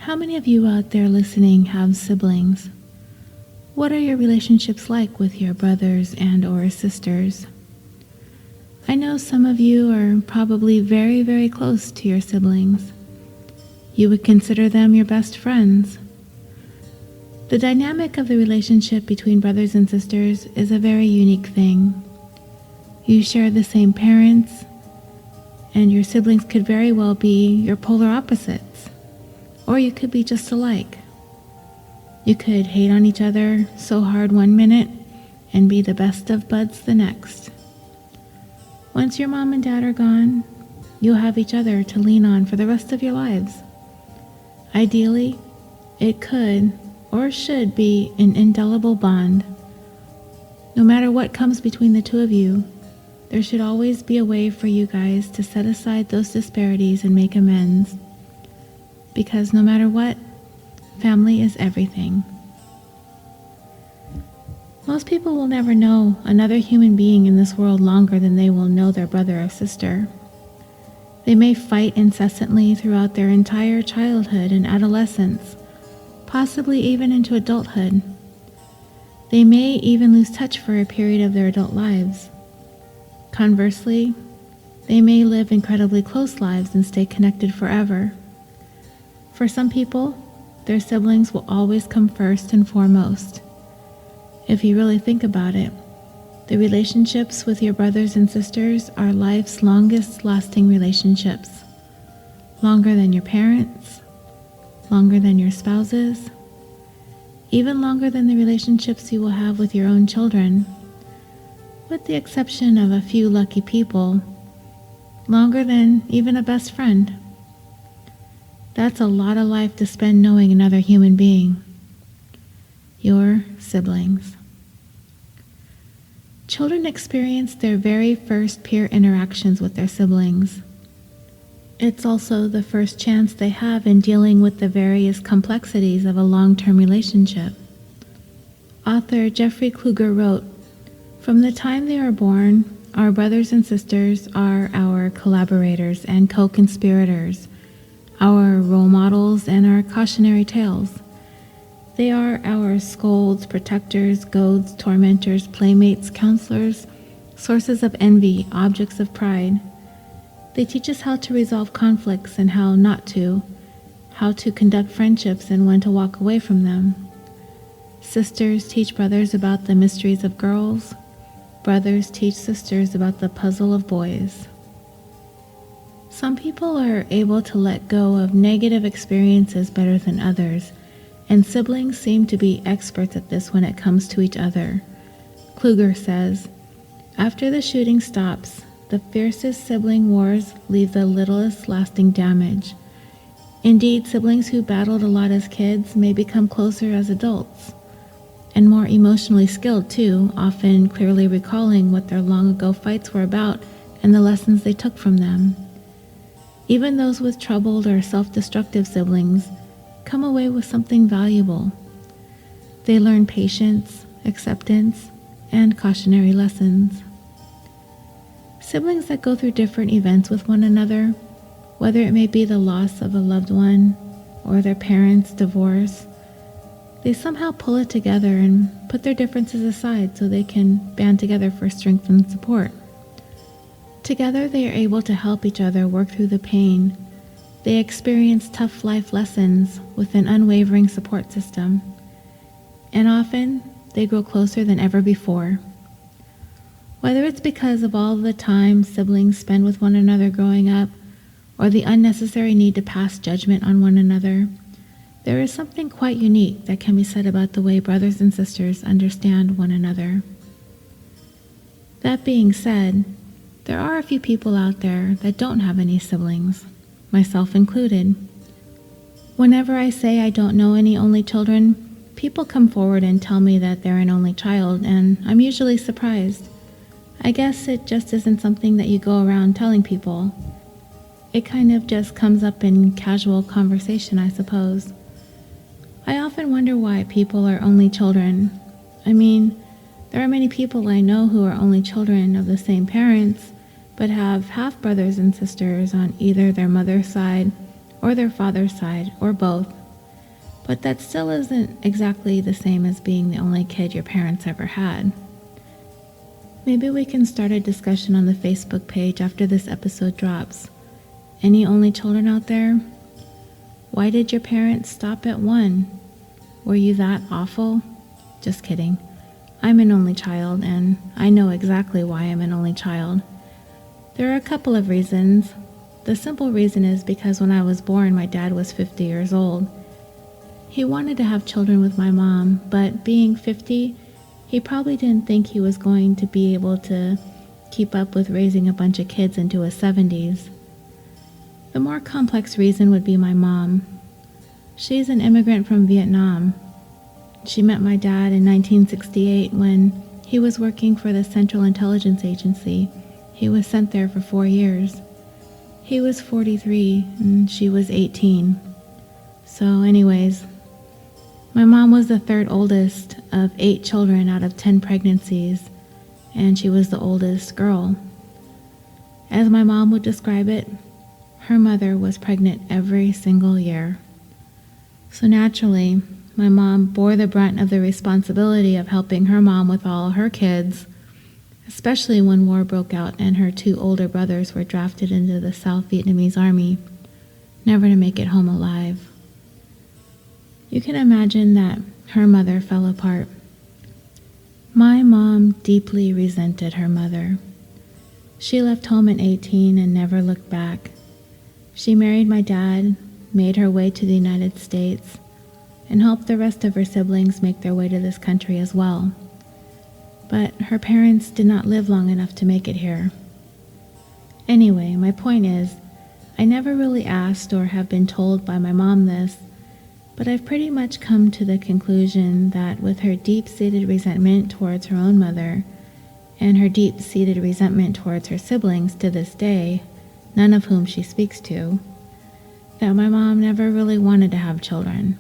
How many of you out there listening have siblings? What are your relationships like with your brothers and/or sisters? I know some of you are probably very, very close to your siblings. You would consider them your best friends. The dynamic of the relationship between brothers and sisters is a very unique thing. You share the same parents, and your siblings could very well be your polar opposites, or you could be just alike. You could hate on each other so hard one minute and be the best of buds the next. Once your mom and dad are gone, you'll have each other to lean on for the rest of your lives. Ideally, it could or should be an indelible bond. No matter what comes between the two of you, there should always be a way for you guys to set aside those disparities and make amends. Because no matter what, family is everything. Most people will never know another human being in this world longer than they will know their brother or sister. They may fight incessantly throughout their entire childhood and adolescence, possibly even into adulthood. They may even lose touch for a period of their adult lives. Conversely, they may live incredibly close lives and stay connected forever. For some people, their siblings will always come first and foremost. If you really think about it, the relationships with your brothers and sisters are life's longest lasting relationships. Longer than your parents, longer than your spouses, even longer than the relationships you will have with your own children. With the exception of a few lucky people, longer than even a best friend. That's a lot of life to spend knowing another human being. Your siblings. Children experience their very first peer interactions with their siblings. It's also the first chance they have in dealing with the various complexities of a long-term relationship. Author Jeffrey Kluger wrote, "From the time they are born, our brothers and sisters are our collaborators and co-conspirators, our role models and our cautionary tales. They are our scolds, protectors, goads, tormentors, playmates, counselors, sources of envy, objects of pride. They teach us how to resolve conflicts and how not to, how to conduct friendships and when to walk away from them. Sisters teach brothers about the mysteries of girls. Brothers teach sisters about the puzzle of boys." Some people are able to let go of negative experiences better than others, and siblings seem to be experts at this when it comes to each other. Kluger says, "After the shooting stops, the fiercest sibling wars leave the littlest lasting damage. Indeed, siblings who battled a lot as kids may become closer as adults, and more emotionally skilled too, often clearly recalling what their long-ago fights were about and the lessons they took from them. Even those with troubled or self-destructive siblings come away with something valuable. They learn patience, acceptance, and cautionary lessons." Siblings that go through different events with one another, whether it may be the loss of a loved one or their parents' divorce, they somehow pull it together and put their differences aside so they can band together for strength and support. Together, they are able to help each other work through the pain. They experience tough life lessons with an unwavering support system. And often, they grow closer than ever before. Whether it's because of all the time siblings spend with one another growing up, or the unnecessary need to pass judgment on one another, there is something quite unique that can be said about the way brothers and sisters understand one another. That being said, there are a few people out there that don't have any siblings, myself included. Whenever I say I don't know any only children, people come forward and tell me that they're an only child, and I'm usually surprised. I guess it just isn't something that you go around telling people. It kind of just comes up in casual conversation, I suppose. I often wonder why people are only children. I mean, there are many people I know who are only children of the same parents, but have half brothers and sisters on either their mother's side or their father's side, or both. But that still isn't exactly the same as being the only kid your parents ever had. Maybe we can start a discussion on the Facebook page after this episode drops. Any only children out there? Why did your parents stop at 1? Were you that awful? Just kidding. I'm an only child, and I know exactly why I'm an only child. There are a couple of reasons. The simple reason is because when I was born, my dad was 50 years old. He wanted to have children with my mom, but being 50, he probably didn't think he was going to be able to keep up with raising a bunch of kids into his 70s. The more complex reason would be my mom. She's an immigrant from Vietnam. She met my dad in 1968 when he was working for the Central Intelligence Agency. He was sent there for 4 years. He was 43 and she was 18. So anyways, my mom was the third oldest of 8 children out of 10 pregnancies, and she was the oldest girl. As my mom would describe it, her mother was pregnant every single year. So naturally, my mom bore the brunt of the responsibility of helping her mom with all her kids, especially when war broke out and her 2 older brothers were drafted into the South Vietnamese army, never to make it home alive. You can imagine that her mother fell apart. My mom deeply resented her mother. She left home at 18 and never looked back. She married my dad, made her way to the United States, and helped the rest of her siblings make their way to this country as well. But her parents did not live long enough to make it here. Anyway, my point is, I never really asked or have been told by my mom this, but I've pretty much come to the conclusion that with her deep-seated resentment towards her own mother and her deep-seated resentment towards her siblings to this day, none of whom she speaks to, that my mom never really wanted to have children.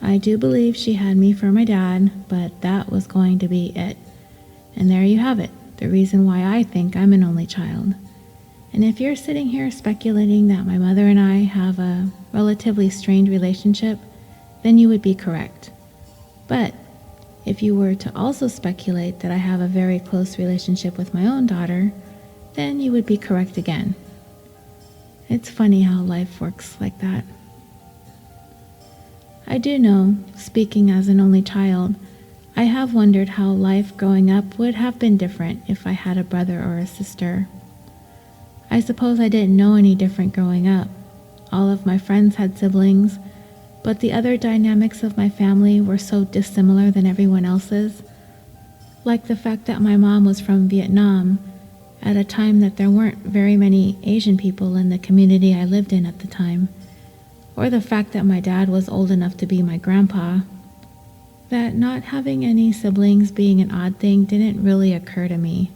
I do believe she had me for my dad, but that was going to be it. And there you have it, the reason why I think I'm an only child. And if you're sitting here speculating that my mother and I have a relatively strained relationship, then you would be correct. But if you were to also speculate that I have a very close relationship with my own daughter, then you would be correct again. It's funny how life works like that. I do know, speaking as an only child, I have wondered how life growing up would have been different if I had a brother or a sister. I suppose I didn't know any different growing up. All of my friends had siblings, but the other dynamics of my family were so dissimilar than everyone else's. Like the fact that my mom was from Vietnam at a time that there weren't very many Asian people in the community I lived in at the time, or the fact that my dad was old enough to be my grandpa. That not having any siblings being an odd thing didn't really occur to me.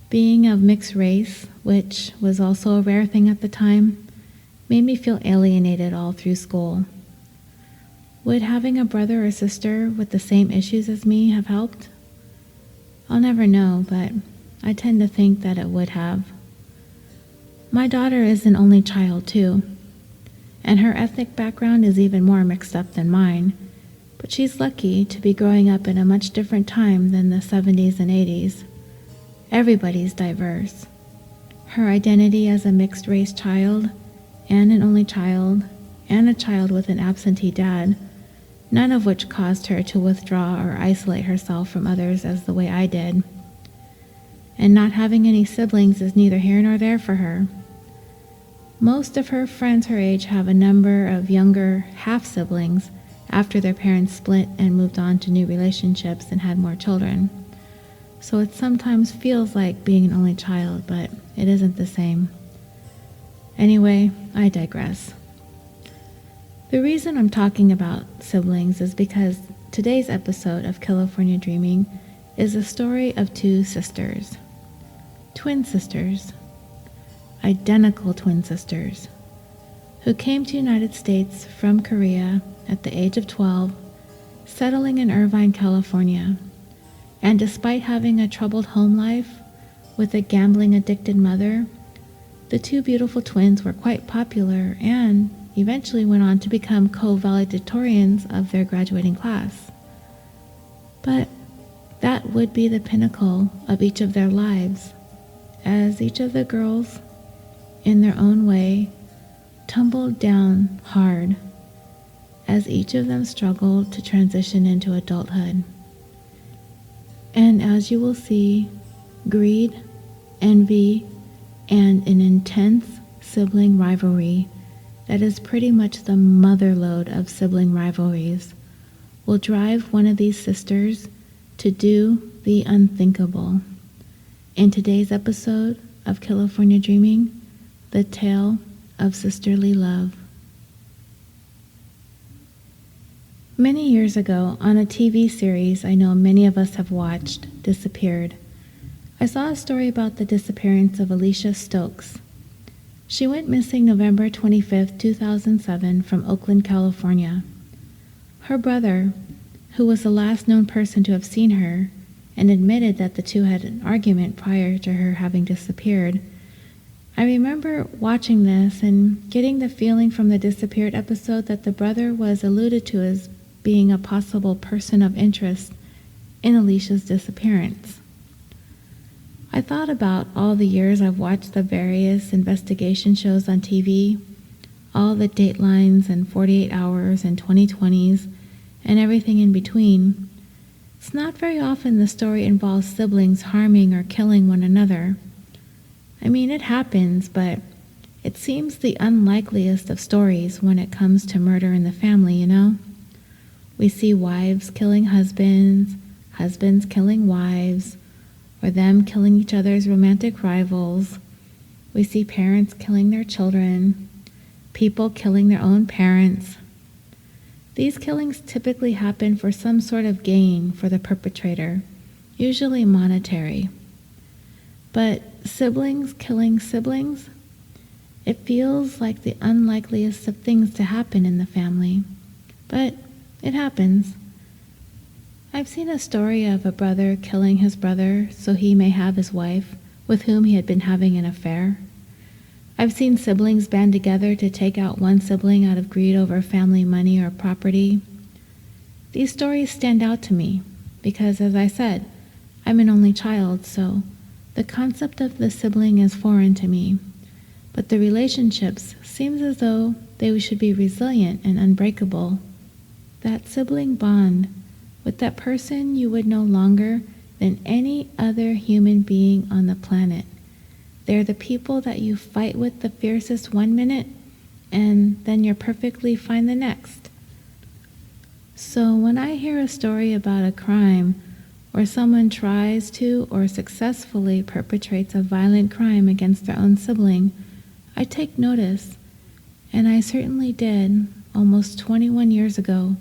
Being of mixed race, which was also a rare thing at the time, made me feel alienated all through school. Would having a brother or sister with the same issues as me have helped? I'll never know, but I tend to think that it would have. My daughter is an only child too, and her ethnic background is even more mixed up than mine, but she's lucky to be growing up in a much different time than the 70s and 80s. Everybody's diverse. Her identity as a mixed-race child, and an only child, and a child with an absentee dad, none of which caused her to withdraw or isolate herself from others as the way I did. And not having any siblings is neither here nor there for her. Most of her friends her age have a number of younger half-siblings after their parents split and moved on to new relationships and had more children. So it sometimes feels like being an only child, but it isn't the same. Anyway, I digress. The reason I'm talking about siblings is because today's episode of California Dreaming is a story of 2 sisters. Twin sisters. Identical twin sisters. Who came to the United States from Korea at the age of 12, settling in Irvine, California. And despite having a troubled home life with a gambling-addicted mother, the 2 beautiful twins were quite popular and eventually went on to become co-valedictorians of their graduating class. But that would be the pinnacle of each of their lives, as each of the girls, in their own way, tumbled down hard as each of them struggled to transition into adulthood. And as you will see, greed, envy, and an intense sibling rivalry that is pretty much the motherlode of sibling rivalries will drive one of these sisters to do the unthinkable. In today's episode of California Dreaming, the tale of sisterly love. Many years ago, on a TV series I know many of us have watched, Disappeared, I saw a story about the disappearance of Alicia Stokes. She went missing November 25, 2007 from Oakland, California. Her brother, who was the last known person to have seen her and admitted that the two had an argument prior to her having disappeared, I remember watching this and getting the feeling from the Disappeared episode that the brother was alluded to as being a possible person of interest in Alicia's disappearance. I thought about all the years I've watched the various investigation shows on TV, all the Datelines and 48 Hours and 2020s, and everything in between. It's not very often the story involves siblings harming or killing one another. I mean, it happens, but it seems the unlikeliest of stories when it comes to murder in the family, you know? We see wives killing husbands, husbands killing wives, or them killing each other's romantic rivals. We see parents killing their children, people killing their own parents. These killings typically happen for some sort of gain for the perpetrator, usually monetary. But siblings killing siblings? It feels like the unlikeliest of things to happen in the family. But it happens. I've seen a story of a brother killing his brother so he may have his wife, with whom he had been having an affair. I've seen siblings band together to take out one sibling out of greed over family money or property. These stories stand out to me because, as I said, I'm an only child, so the concept of the sibling is foreign to me. But the relationships seems as though they should be resilient and unbreakable. That sibling bond with that person you would know longer than any other human being on the planet. They're the people that you fight with the fiercest one minute, and then you're perfectly fine the next. So when I hear a story about a crime where someone tries to or successfully perpetrates a violent crime against their own sibling, I take notice, and I certainly did almost 21 years ago,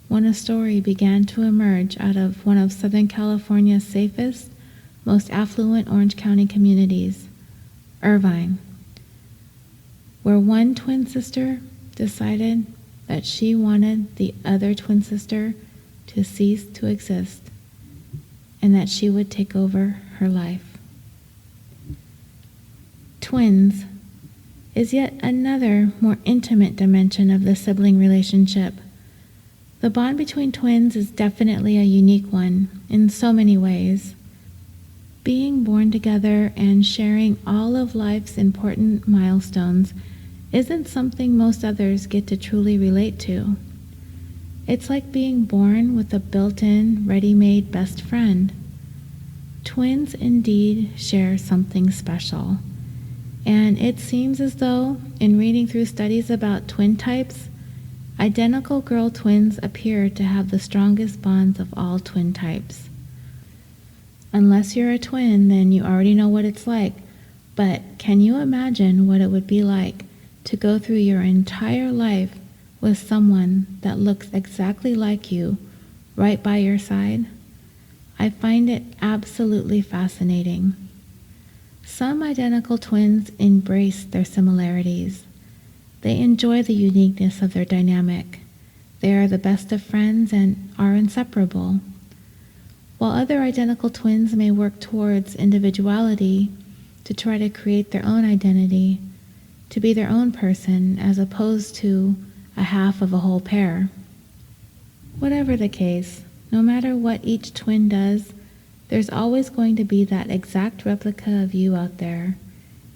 when a story began to emerge out of one of Southern California's safest, most affluent Orange County communities, Irvine, where one twin sister decided that she wanted the other twin sister to cease to exist and that she would take over her life. Twins is yet another more intimate dimension of the sibling relationship. The bond between twins is definitely a unique one in so many ways. Being born together and sharing all of life's important milestones isn't something most others get to truly relate to. It's like being born with a built-in, ready-made best friend. Twins indeed share something special, and it seems as though, in reading through studies about twin types, identical girl twins appear to have the strongest bonds of all twin types. Unless you're a twin, then you already know what it's like, but can you imagine what it would be like to go through your entire life with someone that looks exactly like you right by your side? I find it absolutely fascinating. Some identical twins embrace their similarities. They enjoy the uniqueness of their dynamic. They are the best of friends and are inseparable. While other identical twins may work towards individuality to try to create their own identity, to be their own person as opposed to a half of a whole pair. Whatever the case, no matter what each twin does, there's always going to be that exact replica of you out there.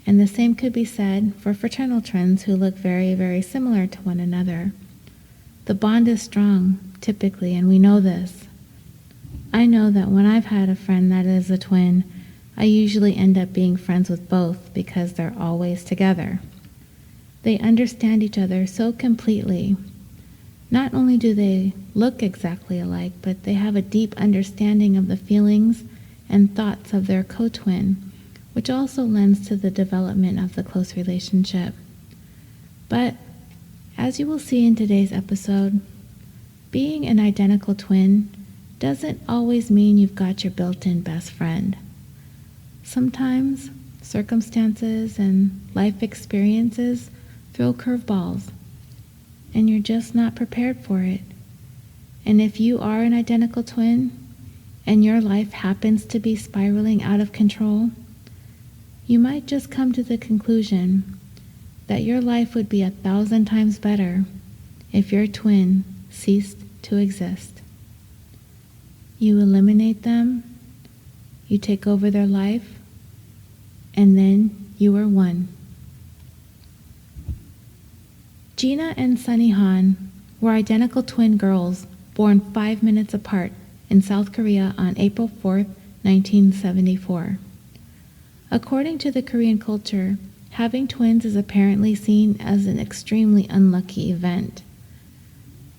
And the same could be said for fraternal twins who look very, very similar to one another. The bond is strong, typically, and we know this. I know that when I've had a friend that is a twin, I usually end up being friends with both because they're always together. They understand each other so completely. Not only do they look exactly alike, but they have a deep understanding of the feelings and thoughts of their co-twin, which also lends to the development of the close relationship. But, as you will see in today's episode, being an identical twin doesn't always mean you've got your built-in best friend. Sometimes, circumstances and life experiences throw curveballs, and you're just not prepared for it. And if you are an identical twin, and your life happens to be spiraling out of control, you might just come to the conclusion that your life would be 1,000 times better if your twin ceased to exist. You eliminate them, you take over their life, and then you are one. Gina and Sunny Han were identical twin girls born 5 minutes apart in South Korea on April 4, 1974. According to the Korean culture, having twins is apparently seen as an extremely unlucky event.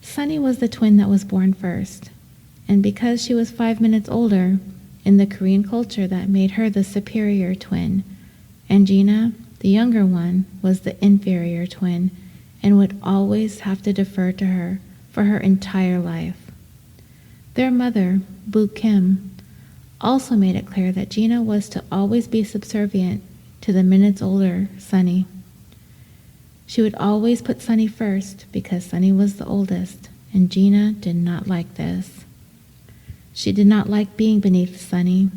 Sunny was the twin that was born first, and because she was 5 minutes older, in the Korean culture that made her the superior twin, and Gina, the younger one, was the inferior twin and would always have to defer to her for her entire life. Their mother, Bu Kim, also made it clear that Gina was to always be subservient to the minutes older Sunny. She would always put Sunny first because Sunny was the oldest, and Gina did not like this. She did not like being beneath Sunny,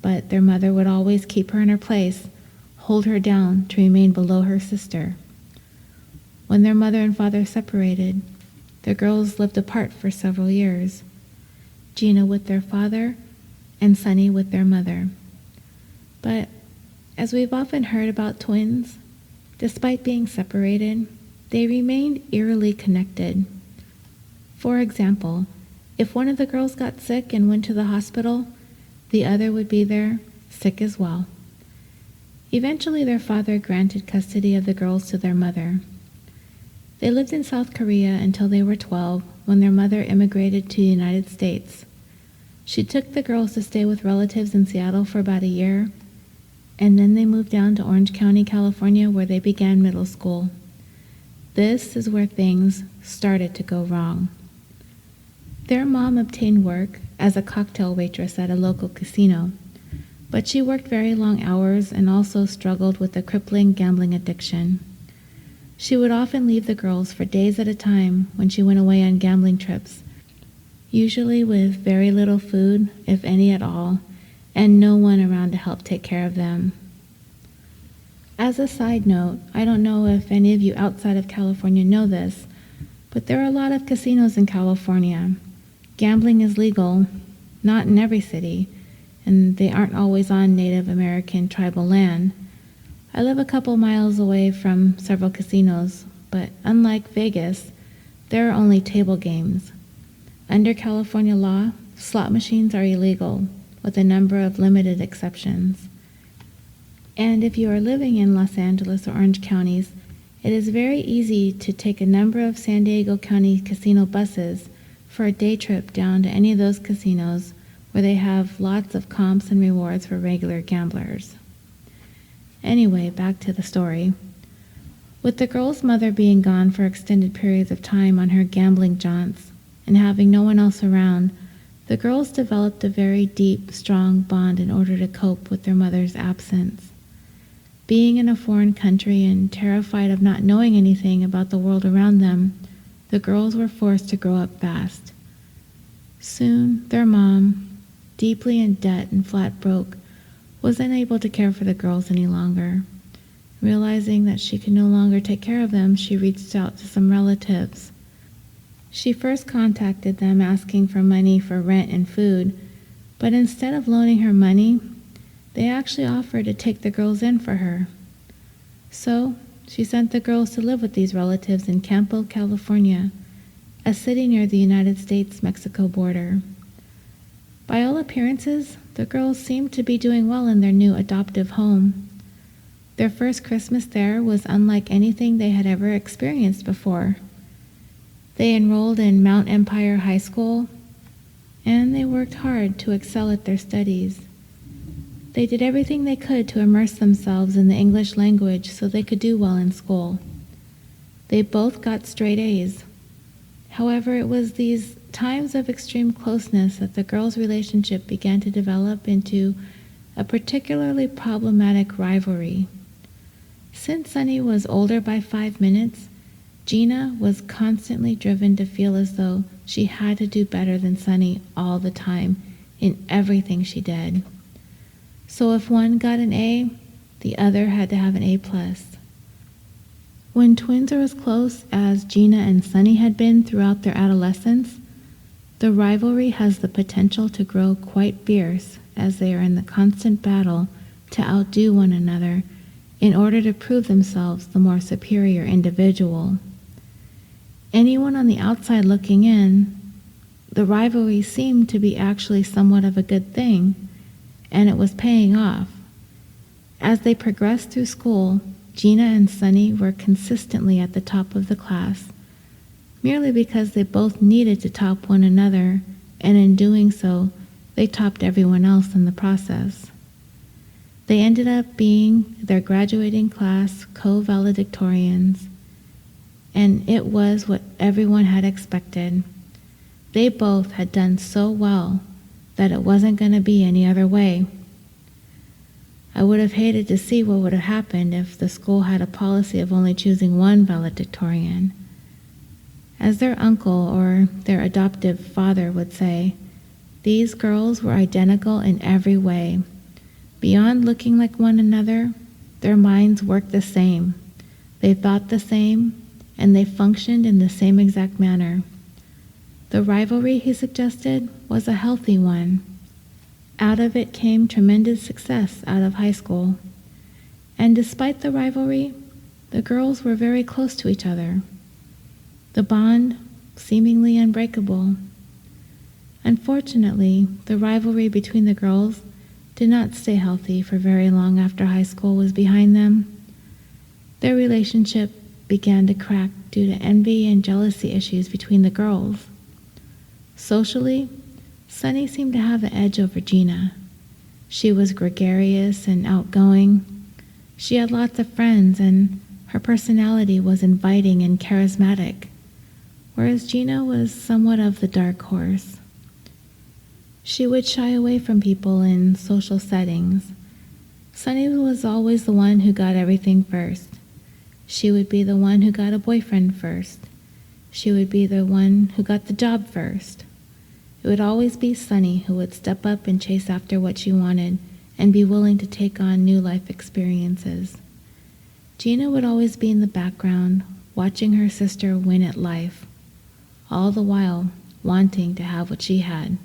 but their mother would always keep her in her place, hold her down to remain below her sister. When their mother and father separated, the girls lived apart for several years, Gina with their father and Sunny with their mother. But as we've often heard about twins, despite being separated, they remained eerily connected. For example, if one of the girls got sick and went to the hospital, the other would be there, sick as well. Eventually, their father granted custody of the girls to their mother. They lived in South Korea until they were 12, when their mother immigrated to the United States. She took the girls to stay with relatives in Seattle for about a year, and then they moved down to Orange County, California, where they began middle school. This is where things started to go wrong. Their mom obtained work as a cocktail waitress at a local casino, but she worked very long hours and also struggled with a crippling gambling addiction. She would often leave the girls for days at a time when she went away on gambling trips, usually with very little food, if any at all, and no one around to help take care of them. As a side note, I don't know if any of you outside of California know this, but there are a lot of casinos in California. Gambling is legal, not in every city, and they aren't always on Native American tribal land. I live a couple miles away from several casinos, but unlike Vegas, there are only table games. Under California law, slot machines are illegal, with a number of limited exceptions. And if you are living in Los Angeles or Orange counties, it is very easy to take a number of San Diego County casino buses for a day trip down to any of those casinos where they have lots of comps and rewards for regular gamblers. Anyway, back to the story. With the girl's mother being gone for extended periods of time on her gambling jaunts and having no one else around, the girls developed a very deep, strong bond in order to cope with their mother's absence. Being in a foreign country and terrified of not knowing anything about the world around them, the girls were forced to grow up fast. Soon, their mom, deeply in debt and flat broke, was unable to care for the girls any longer. Realizing that she could no longer take care of them, she reached out to some relatives. She first contacted them asking for money for rent and food, but instead of loaning her money, they actually offered to take the girls in for her. So, she sent the girls to live with these relatives in Campo, California, a city near the United States-Mexico border. By all appearances, the girls seemed to be doing well in their new adoptive home. Their first Christmas there was unlike anything they had ever experienced before. They enrolled in Mount Empire High School, and they worked hard to excel at their studies. They did everything they could to immerse themselves in the English language so they could do well in school. They both got straight A's. However, it was these times of extreme closeness that the girls' relationship began to develop into a particularly problematic rivalry. Since Sunny was older by 5 minutes, Gina was constantly driven to feel as though she had to do better than Sunny all the time in everything she did. So if one got an A, the other had to have an A+. When twins are as close as Gina and Sunny had been throughout their adolescence, the rivalry has the potential to grow quite fierce as they are in the constant battle to outdo one another in order to prove themselves the more superior individual. Anyone on the outside looking in, the rivalry seemed to be actually somewhat of a good thing, and it was paying off. As they progressed through school, Gina and Sunny were consistently at the top of the class, merely because they both needed to top one another, and in doing so, they topped everyone else in the process. They ended up being their graduating class co-valedictorians, and it was what everyone had expected. They both had done so well that it wasn't going to be any other way. I would have hated to see what would have happened if the school had a policy of only choosing one valedictorian. As their uncle or their adoptive father would say, these girls were identical in every way. Beyond looking like one another, their minds worked the same. They thought the same, and they functioned in the same exact manner. The rivalry, he suggested, was a healthy one. Out of it came tremendous success out of high school. And despite the rivalry, the girls were very close to each other. The bond seemingly unbreakable. Unfortunately, the rivalry between the girls did not stay healthy for very long after high school was behind them. Their relationship began to crack due to envy and jealousy issues between the girls. Socially, Sunny seemed to have the edge over Gina. She was gregarious and outgoing. She had lots of friends, and her personality was inviting and charismatic, whereas Gina was somewhat of the dark horse. She would shy away from people in social settings. Sunny was always the one who got everything first. She would be the one who got a boyfriend first. She would be the one who got the job first. It would always be Sunny who would step up and chase after what she wanted and be willing to take on new life experiences. Gina would always be in the background, watching her sister win at life, all the while wanting to have what she had.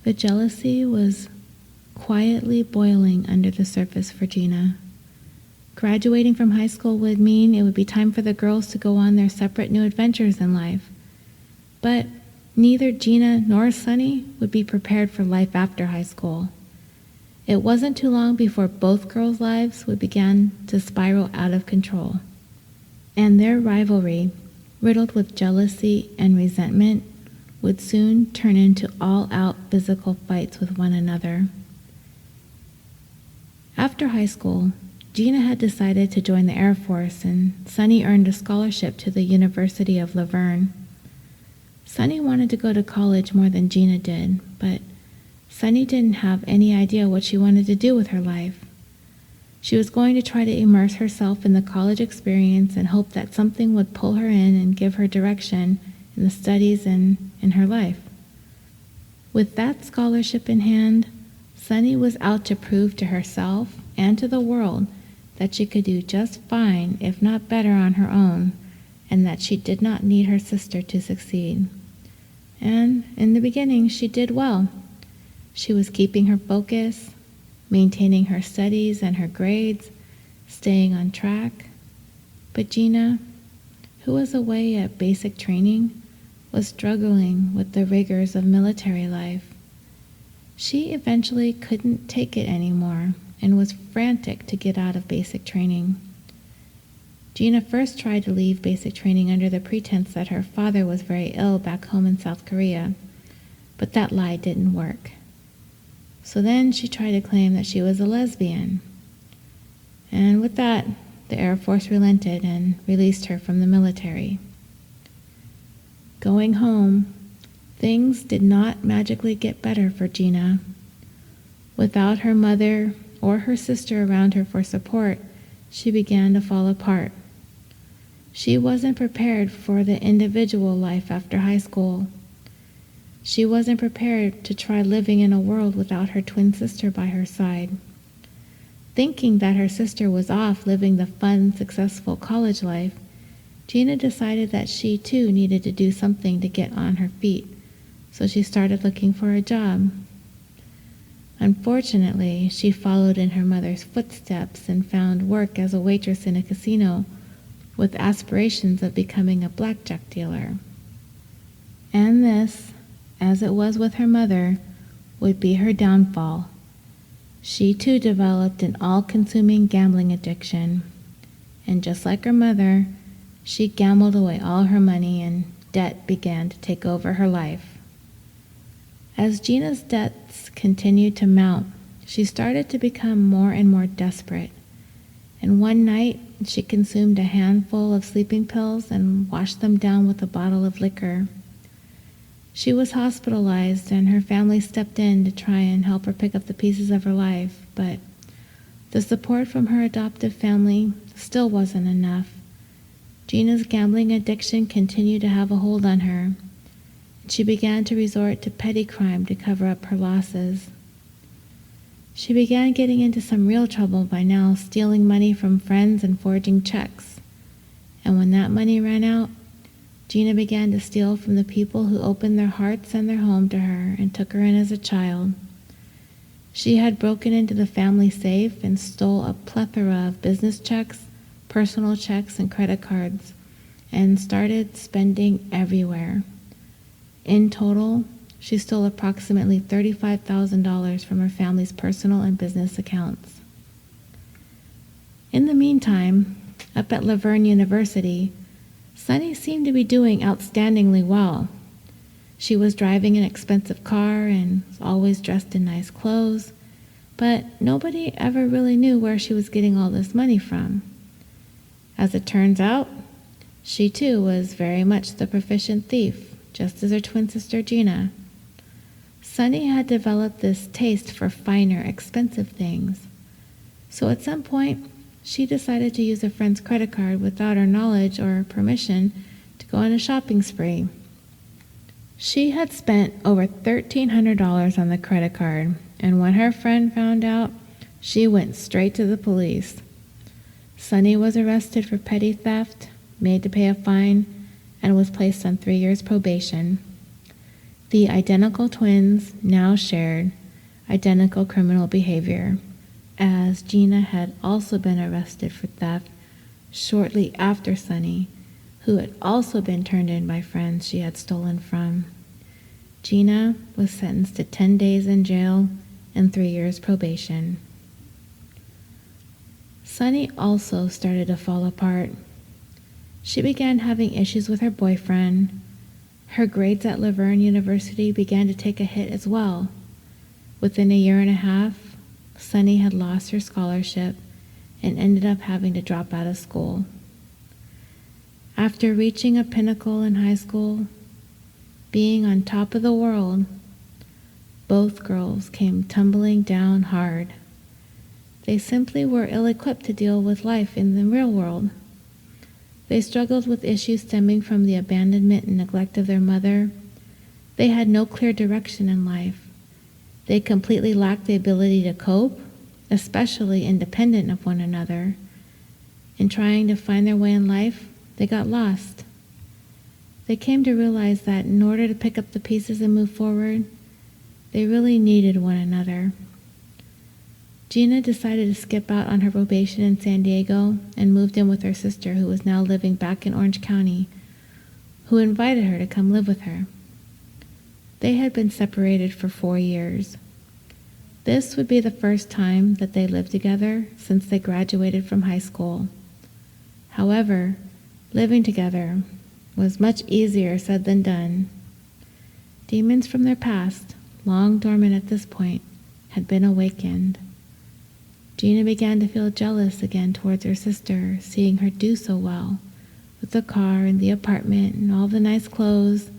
The jealousy was quietly boiling under the surface for Gina. Graduating from high school would mean it would be time for the girls to go on their separate new adventures in life. But neither Gina nor Sunny would be prepared for life after high school. It wasn't too long before both girls' lives would begin to spiral out of control. And their rivalry, riddled with jealousy and resentment, would soon turn into all-out physical fights with one another. After high school, Gina had decided to join the Air Force, and Sunny earned a scholarship to the University of Irvine. Sunny wanted to go to college more than Gina did, but Sunny didn't have any idea what she wanted to do with her life. She was going to try to immerse herself in the college experience and hope that something would pull her in and give her direction in the studies and in her life. With that scholarship in hand, Sunny was out to prove to herself and to the world that she could do just fine, if not better, on her own, and that she did not need her sister to succeed. And in the beginning, she did well. She was keeping her focus, maintaining her studies and her grades, staying on track. But Gina, who was away at basic training, was struggling with the rigors of military life. She eventually couldn't take it anymore and was frantic to get out of basic training. Gina first tried to leave basic training under the pretense that her father was very ill back home in South Korea, but that lie didn't work. So then she tried to claim that she was a lesbian. And with that, the Air Force relented and released her from the military. Going home, things did not magically get better for Gina. Without her mother or her sister around her for support, she began to fall apart. She wasn't prepared for the individual life after high school. She wasn't prepared to try living in a world without her twin sister by her side. Thinking that her sister was off living the fun, successful college life, Gina decided that she too needed to do something to get on her feet, so she started looking for a job. Unfortunately, she followed in her mother's footsteps and found work as a waitress in a casino with aspirations of becoming a blackjack dealer. And this, as it was with her mother, would be her downfall. She too developed an all-consuming gambling addiction, and just like her mother, she gambled away all her money and debt began to take over her life. As Gina's debts continued to mount, she started to become more and more desperate, and one night she consumed a handful of sleeping pills and washed them down with a bottle of liquor. She was hospitalized and her family stepped in to try and help her pick up the pieces of her life, but the support from her adoptive family still wasn't enough. Gina's gambling addiction continued to have a hold on her, and she began to resort to petty crime to cover up her losses. She began getting into some real trouble by now, stealing money from friends and forging checks. And when that money ran out, Gina began to steal from the people who opened their hearts and their home to her and took her in as a child. She had broken into the family safe and stole a plethora of business checks, personal checks, and credit cards, and started spending everywhere. In total, she stole approximately $35,000 from her family's personal and business accounts. In the meantime, up at Irvine University, Sunny seemed to be doing outstandingly well. She was driving an expensive car and was always dressed in nice clothes, but nobody ever really knew where she was getting all this money from. As it turns out, she too was very much the proficient thief, just as her twin sister Gina. Sunny had developed this taste for finer, expensive things. So at some point, she decided to use a friend's credit card without her knowledge or permission to go on a shopping spree. She had spent over $1,300 on the credit card, and when her friend found out, she went straight to the police. Sunny was arrested for petty theft, made to pay a fine, and was placed on 3 years probation. The identical twins now shared identical criminal behavior, as Gina had also been arrested for theft shortly after Sunny, who had also been turned in by friends she had stolen from. Gina was sentenced to 10 days in jail and 3 years probation. Sunny also started to fall apart. She began having issues with her boyfriend. Her grades at Irvine University began to take a hit as well. Within a year and a half, Sunny had lost her scholarship and ended up having to drop out of school. After reaching a pinnacle in high school, being on top of the world, both girls came tumbling down hard. They simply were ill-equipped to deal with life in the real world. They struggled with issues stemming from the abandonment and neglect of their mother. They had no clear direction in life. They completely lacked the ability to cope, especially independent of one another, In trying to find their way in life, they got lost. They came to realize that in order to pick up the pieces and move forward, they really needed one another. Gina decided to skip out on her probation in San Diego and moved in with her sister, who was now living back in Orange County, who invited her to come live with her. They had been separated for 4 years. This would be the first time that they lived together since they graduated from high school. However, living together was much easier said than done. Demons from their past, long dormant at this point, had been awakened. Gina began to feel jealous again towards her sister, seeing her do so well, with the car and the apartment and all the nice clothes.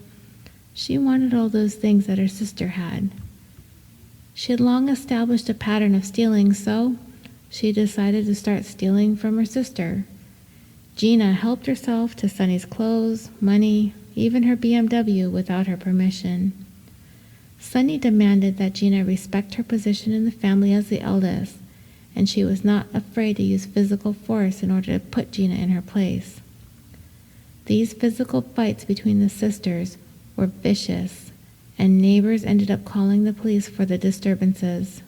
She wanted all those things that her sister had. She had long established a pattern of stealing, so she decided to start stealing from her sister. Gina helped herself to Sunny's clothes, money, even her BMW without her permission. Sunny demanded that Gina respect her position in the family as the eldest, and she was not afraid to use physical force in order to put Gina in her place. These physical fights between the sisters were vicious, and neighbors ended up calling the police for the disturbances.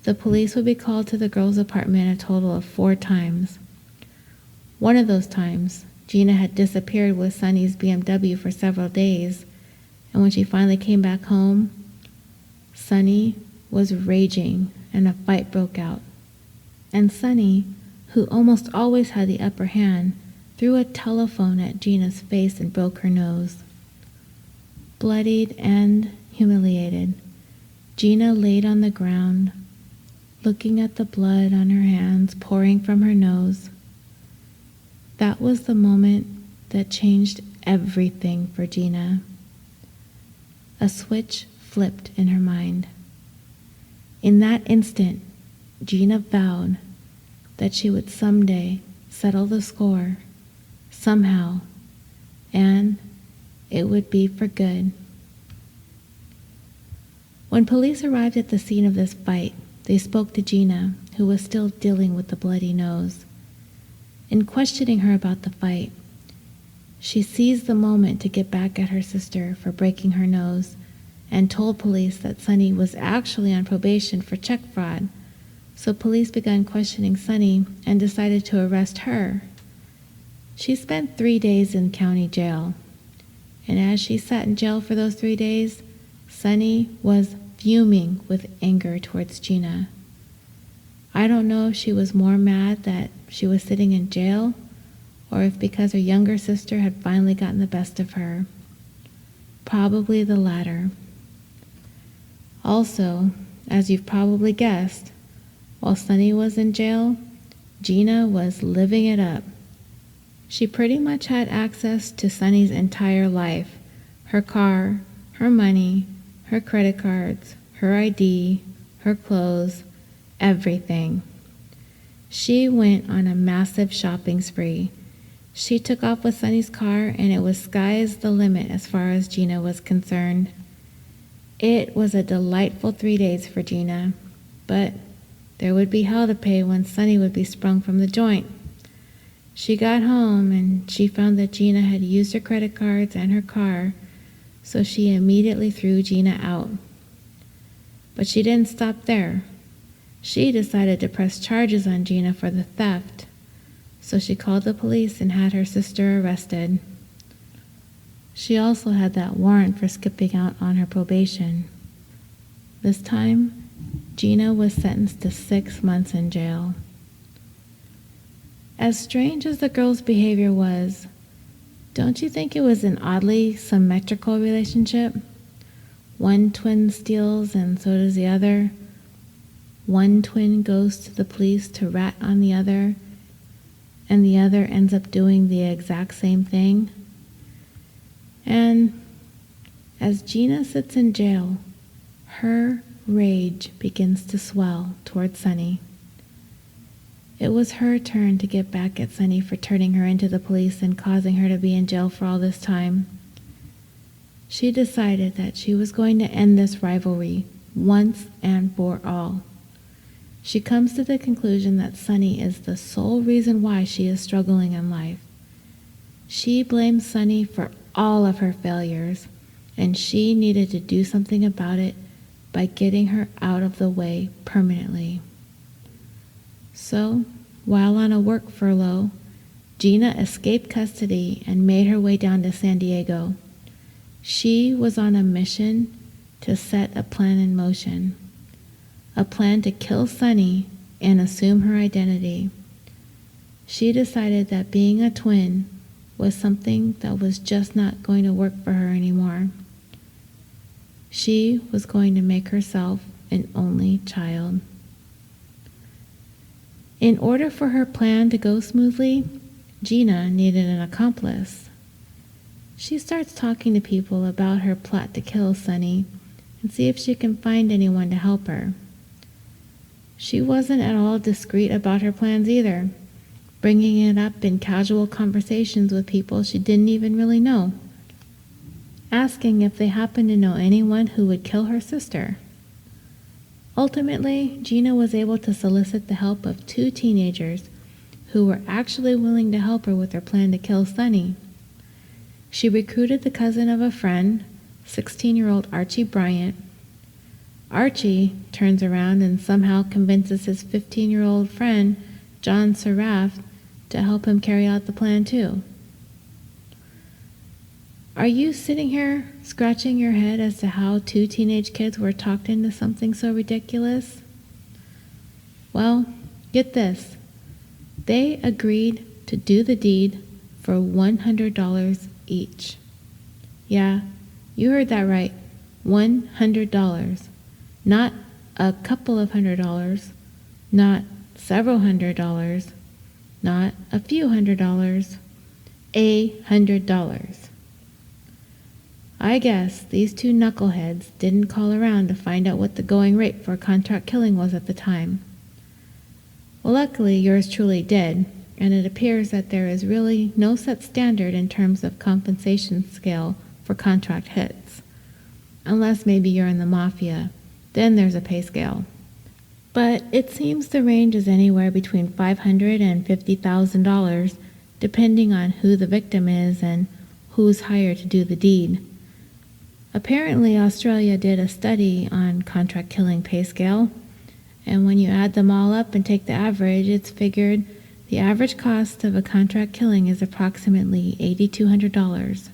The police would be called to the girls' apartment a total of 4 times. One of those times, Gina had disappeared with Sunny's BMW for several days, and when she finally came back home, Sunny was raging and a fight broke out. And Sunny, who almost always had the upper hand, threw a telephone at Gina's face and broke her nose. Bloodied and humiliated, Gina laid on the ground, looking at the blood on her hands pouring from her nose. That was the moment that changed everything for Gina. A switch flipped in her mind. In that instant, Gina vowed that she would someday settle the score, somehow, and it would be for good. When police arrived at the scene of this fight, they spoke to Gina, who was still dealing with the bloody nose. In questioning her about the fight, she seized the moment to get back at her sister for breaking her nose and told police that Sunny was actually on probation for check fraud, so police began questioning Sunny and decided to arrest her. She spent 3 days in county jail, and as she sat in jail for those 3 days, Sunny was fuming with anger towards Gina. I don't know if she was more mad that she was sitting in jail, or if because her younger sister had finally gotten the best of her. Probably the latter. Also, as you've probably guessed, while Sunny was in jail, Gina was living it up. She pretty much had access to Sunny's entire life, her car, her money, her credit cards, her ID, her clothes, everything. She went on a massive shopping spree. She took off with Sunny's car, and it was sky's the limit as far as Gina was concerned. It was a delightful 3 days for Gina, but there would be hell to pay when Sunny would be sprung from the joint. She got home, and she found that Gina had used her credit cards and her car, so she immediately threw Gina out. But she didn't stop there. She decided to press charges on Gina for the theft, so she called the police and had her sister arrested. She also had that warrant for skipping out on her probation. This time, Gina was sentenced to 6 months in jail. As strange as the girl's behavior was, don't you think it was an oddly symmetrical relationship? One twin steals and so does the other. One twin goes to the police to rat on the other, and the other ends up doing the exact same thing. And as Gina sits in jail, her rage begins to swell towards Sunny. It was her turn to get back at Sunny for turning her into the police and causing her to be in jail for all this time. She decided that she was going to end this rivalry once and for all. She comes to the conclusion that Sunny is the sole reason why she is struggling in life. She blames Sunny for all of her failures, and she needed to do something about it by getting her out of the way permanently. So, while on a work furlough, Gina escaped custody and made her way down to San Diego. She was on a mission to set a plan in motion, a plan to kill Sunny and assume her identity. She decided that being a twin was something that was just not going to work for her anymore. She was going to make herself an only child. In order for her plan to go smoothly, Gina needed an accomplice. She starts talking to people about her plot to kill Sunny and see if she can find anyone to help her. She wasn't at all discreet about her plans either, bringing it up in casual conversations with people she didn't even really know, asking if they happened to know anyone who would kill her sister. Ultimately, Gina was able to solicit the help of 2 teenagers who were actually willing to help her with her plan to kill Sunny. She recruited the cousin of a friend, 16-year-old Archie Bryant. Archie turns around and somehow convinces his 15-year-old friend, John Seraph, to help him carry out the plan too. Are you sitting here scratching your head as to how 2 teenage kids were talked into something so ridiculous? Well, get this. They agreed to do the deed for $100 each. Yeah, you heard that right. $100. Not a couple of $100s, not several $100s, not a few $100s, $100. I guess these 2 knuckleheads didn't call around to find out what the going rate for contract killing was at the time. Well, luckily, yours truly did, and it appears that there is really no set standard in terms of compensation scale for contract hits. Unless maybe you're in the mafia, then there's a pay scale. But it seems the range is anywhere between $500 and $50,000, depending on who the victim is and who's hired to do the deed. Apparently, Australia did a study on contract killing pay scale, and when you add them all up and take the average, it's figured the average cost of a contract killing is approximately $8,200.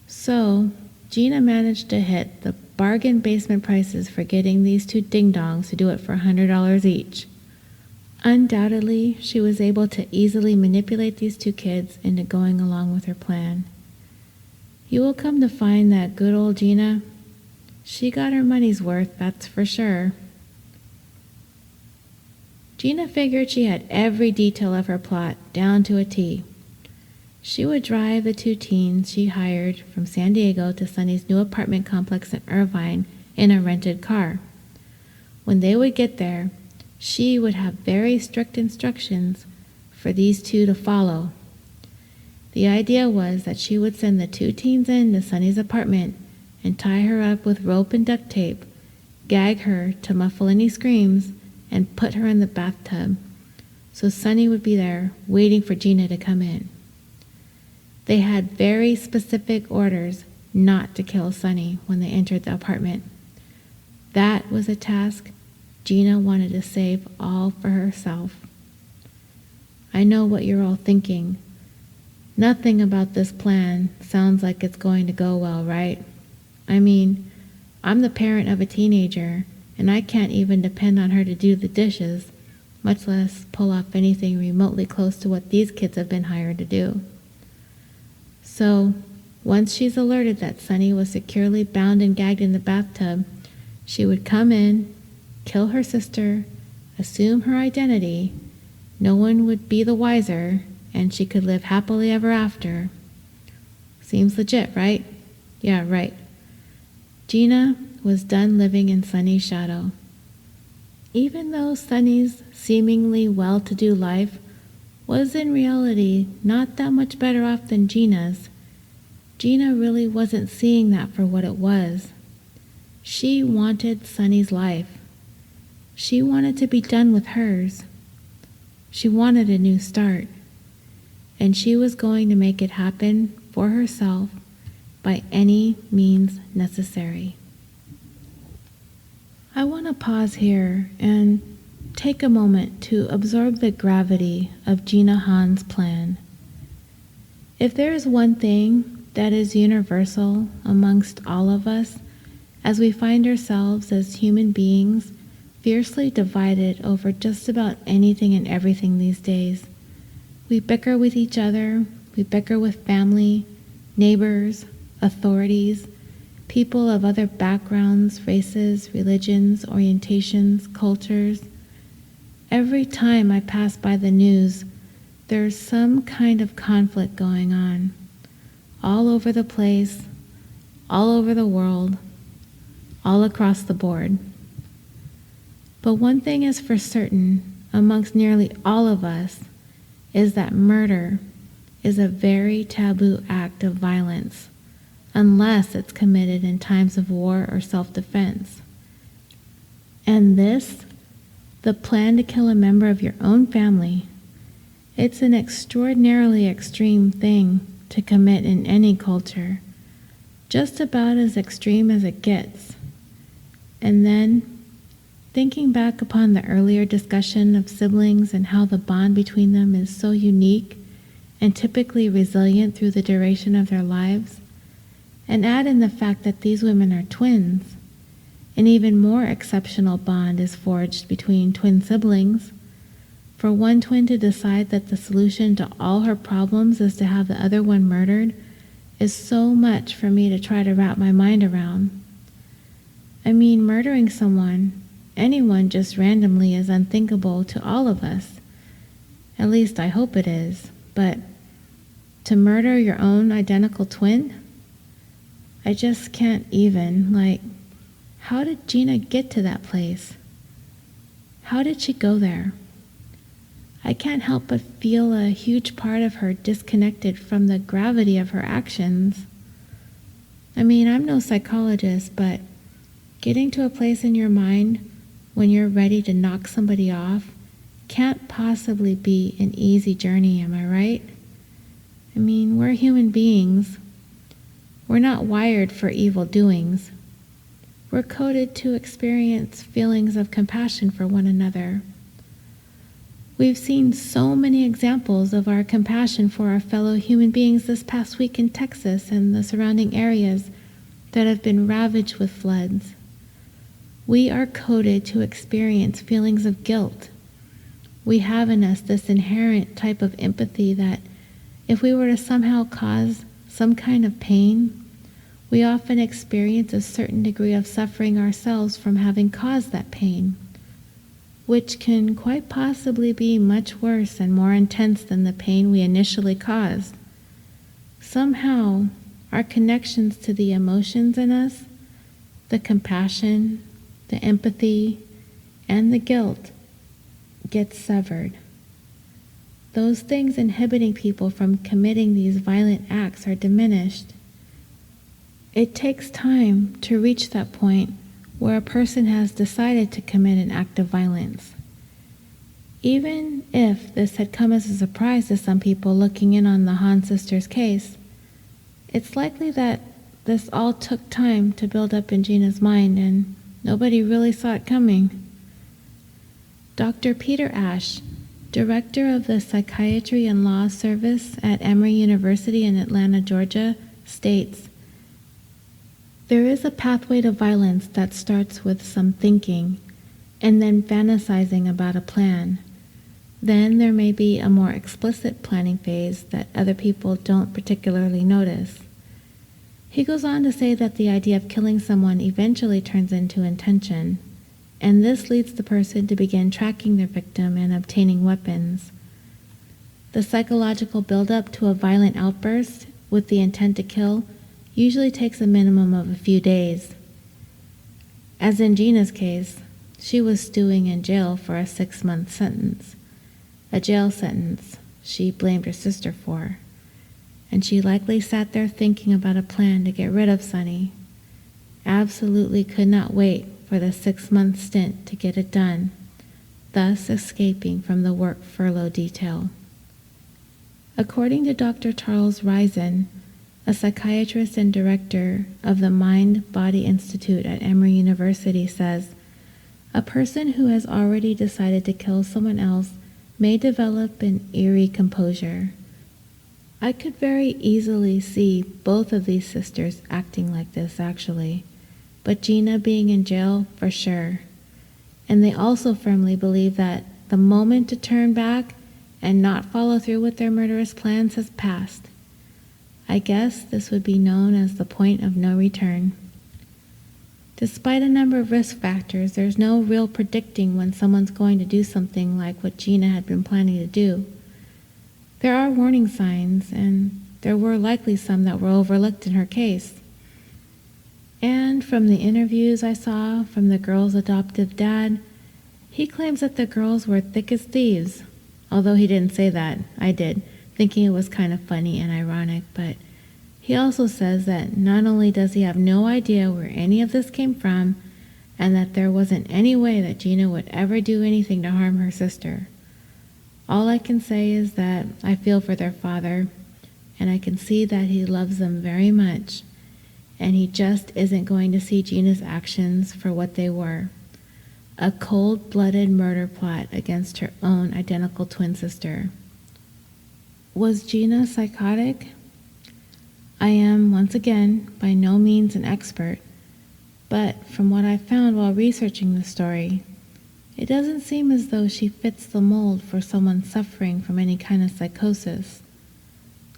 So, Gina managed to hit the bargain basement prices for getting these 2 ding-dongs to do it for $100 each. Undoubtedly, she was able to easily manipulate these 2 kids into going along with her plan. You will come to find that good old Gina, she got her money's worth, that's for sure. Gina figured she had every detail of her plot down to a T. She would drive the 2 teens she hired from San Diego to Sunny's new apartment complex in Irvine in a rented car. When they would get there, she would have very strict instructions for these 2 to follow. The idea was that she would send the 2 teens into Sunny's apartment and tie her up with rope and duct tape, gag her to muffle any screams, and put her in the bathtub, so Sunny would be there waiting for Gina to come in. They had very specific orders not to kill Sunny when they entered the apartment. That was a task Gina wanted to save all for herself. I know what you're all thinking. Nothing about this plan sounds like it's going to go well, right? I mean, I'm the parent of a teenager, and I can't even depend on her to do the dishes, much less pull off anything remotely close to what these kids have been hired to do. So, once she's alerted that Sunny was securely bound and gagged in the bathtub, she would come in, kill her sister, assume her identity, no one would be the wiser, and she could live happily ever after. Seems legit, right? Yeah, right. Gina was done living in Sunny's shadow. Even though Sunny's seemingly well-to-do life was in reality not that much better off than Gina's, Gina really wasn't seeing that for what it was. She wanted Sunny's life. She wanted to be done with hers. She wanted a new start, and she was going to make it happen for herself by any means necessary. I want to pause here and take a moment to absorb the gravity of Gina Han's plan. If there is one thing that is universal amongst all of us, as we find ourselves as human beings fiercely divided over just about anything and everything these days, we bicker with each other, we bicker with family, neighbors, authorities, people of other backgrounds, races, religions, orientations, cultures. Every time I pass by the news, there's some kind of conflict going on, all over the place, all over the world, all across the board. But one thing is for certain amongst nearly all of us is that murder is a very taboo act of violence, unless it's committed in times of war or self-defense. And this, the plan to kill a member of your own family, it's an extraordinarily extreme thing to commit in any culture, just about as extreme as it gets. And then, thinking back upon the earlier discussion of siblings and how the bond between them is so unique and typically resilient through the duration of their lives, and add in the fact that these women are twins, an even more exceptional bond is forged between twin siblings. For one twin to decide that the solution to all her problems is to have the other one murdered is so much for me to try to wrap my mind around. I mean, murdering someone, anyone just randomly, is unthinkable to all of us. At least I hope it is. But to murder your own identical twin? I just can't even. How did Gina get to that place? How did she go there? I can't help but feel a huge part of her disconnected from the gravity of her actions. I mean, I'm no psychologist, but getting to a place in your mind when you're ready to knock somebody off can't possibly be an easy journey, am I right? I mean, we're human beings. We're not wired for evil doings. We're coded to experience feelings of compassion for one another. We've seen so many examples of our compassion for our fellow human beings this past week in Texas and the surrounding areas that have been ravaged with floods. We are coded to experience feelings of guilt. We have in us this inherent type of empathy that if we were to somehow cause some kind of pain, we often experience a certain degree of suffering ourselves from having caused that pain, which can quite possibly be much worse and more intense than the pain we initially caused. Somehow, our connections to the emotions in us, the compassion, the empathy, and the guilt get severed. Those things inhibiting people from committing these violent acts are diminished. It takes time to reach that point where a person has decided to commit an act of violence. Even if this had come as a surprise to some people looking in on the Han sisters' case, it's likely that this all took time to build up in Gina's mind and nobody really saw it coming. Dr. Peter Ash, director of the Psychiatry and Law Service at Emory University in Atlanta, Georgia, states, "There is a pathway to violence that starts with some thinking and then fantasizing about a plan. Then there may be a more explicit planning phase that other people don't particularly notice." He goes on to say that the idea of killing someone eventually turns into intention, and this leads the person to begin tracking their victim and obtaining weapons. The psychological buildup to a violent outburst with the intent to kill usually takes a minimum of a few days. As in Gina's case, she was stewing in jail for a 6-month sentence, a jail sentence she blamed her sister for, and she likely sat there thinking about a plan to get rid of Sunny. Absolutely could not wait for the 6-month stint to get it done, thus escaping from the work furlough detail. According to Dr. Charles Risen, a psychiatrist and director of the Mind-Body Institute at Emory University, says, a person who has already decided to kill someone else may develop an eerie composure. I could very easily see both of these sisters acting like this, actually, but Gina being in jail for sure. And they also firmly believe that the moment to turn back and not follow through with their murderous plans has passed. I guess this would be known as the point of no return. Despite a number of risk factors, there's no real predicting when someone's going to do something like what Gina had been planning to do. There are warning signs, and there were likely some that were overlooked in her case. And from the interviews I saw from the girl's adoptive dad, he claims that the girls were thick as thieves. Although he didn't say that, I did, thinking it was kind of funny and ironic, but he also says that not only does he have no idea where any of this came from, and that there wasn't any way that Gina would ever do anything to harm her sister. All I can say is that I feel for their father, and I can see that he loves them very much, and he just isn't going to see Gina's actions for what they were. A cold-blooded murder plot against her own identical twin sister. Was Gina psychotic? I am, once again, by no means an expert, but from what I found while researching the story, it doesn't seem as though she fits the mold for someone suffering from any kind of psychosis.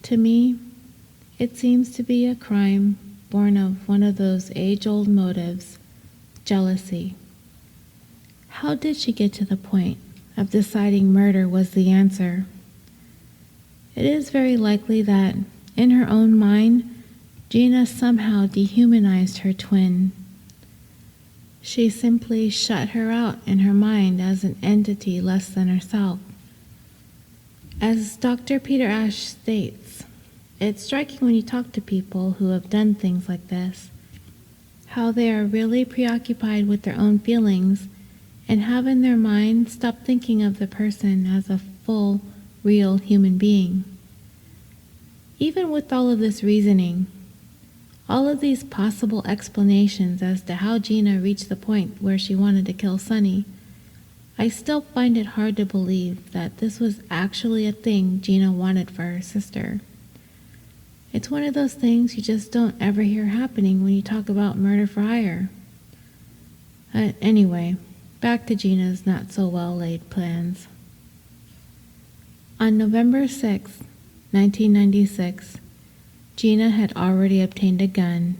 To me, it seems to be a crime born of one of those age-old motives, jealousy. How did she get to the point of deciding murder was the answer? It is very likely that, in her own mind, Gina somehow dehumanized her twin. She simply shut her out in her mind as an entity less than herself. As Dr. Peter Ash states, it's striking when you talk to people who have done things like this, how they are really preoccupied with their own feelings and have in their mind stopped thinking of the person as a full, real human being. Even with all of this reasoning, all of these possible explanations as to how Gina reached the point where she wanted to kill Sunny, I still find it hard to believe that this was actually a thing Gina wanted for her sister. It's one of those things you just don't ever hear happening when you talk about murder for hire. Anyway, back to Gina's not-so-well-laid plans. On November 6, 1996, Gina had already obtained a gun,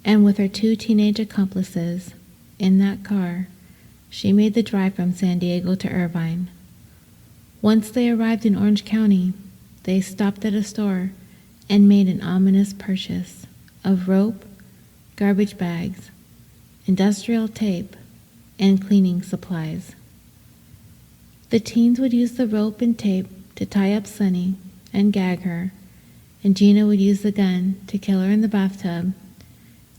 and with her 2 teenage accomplices in that car, she made the drive from San Diego to Irvine. Once they arrived in Orange County, they stopped at a store and made an ominous purchase of rope, garbage bags, industrial tape, and cleaning supplies. The teens would use the rope and tape to tie up Sunny and gag her, and Gina would use the gun to kill her in the bathtub,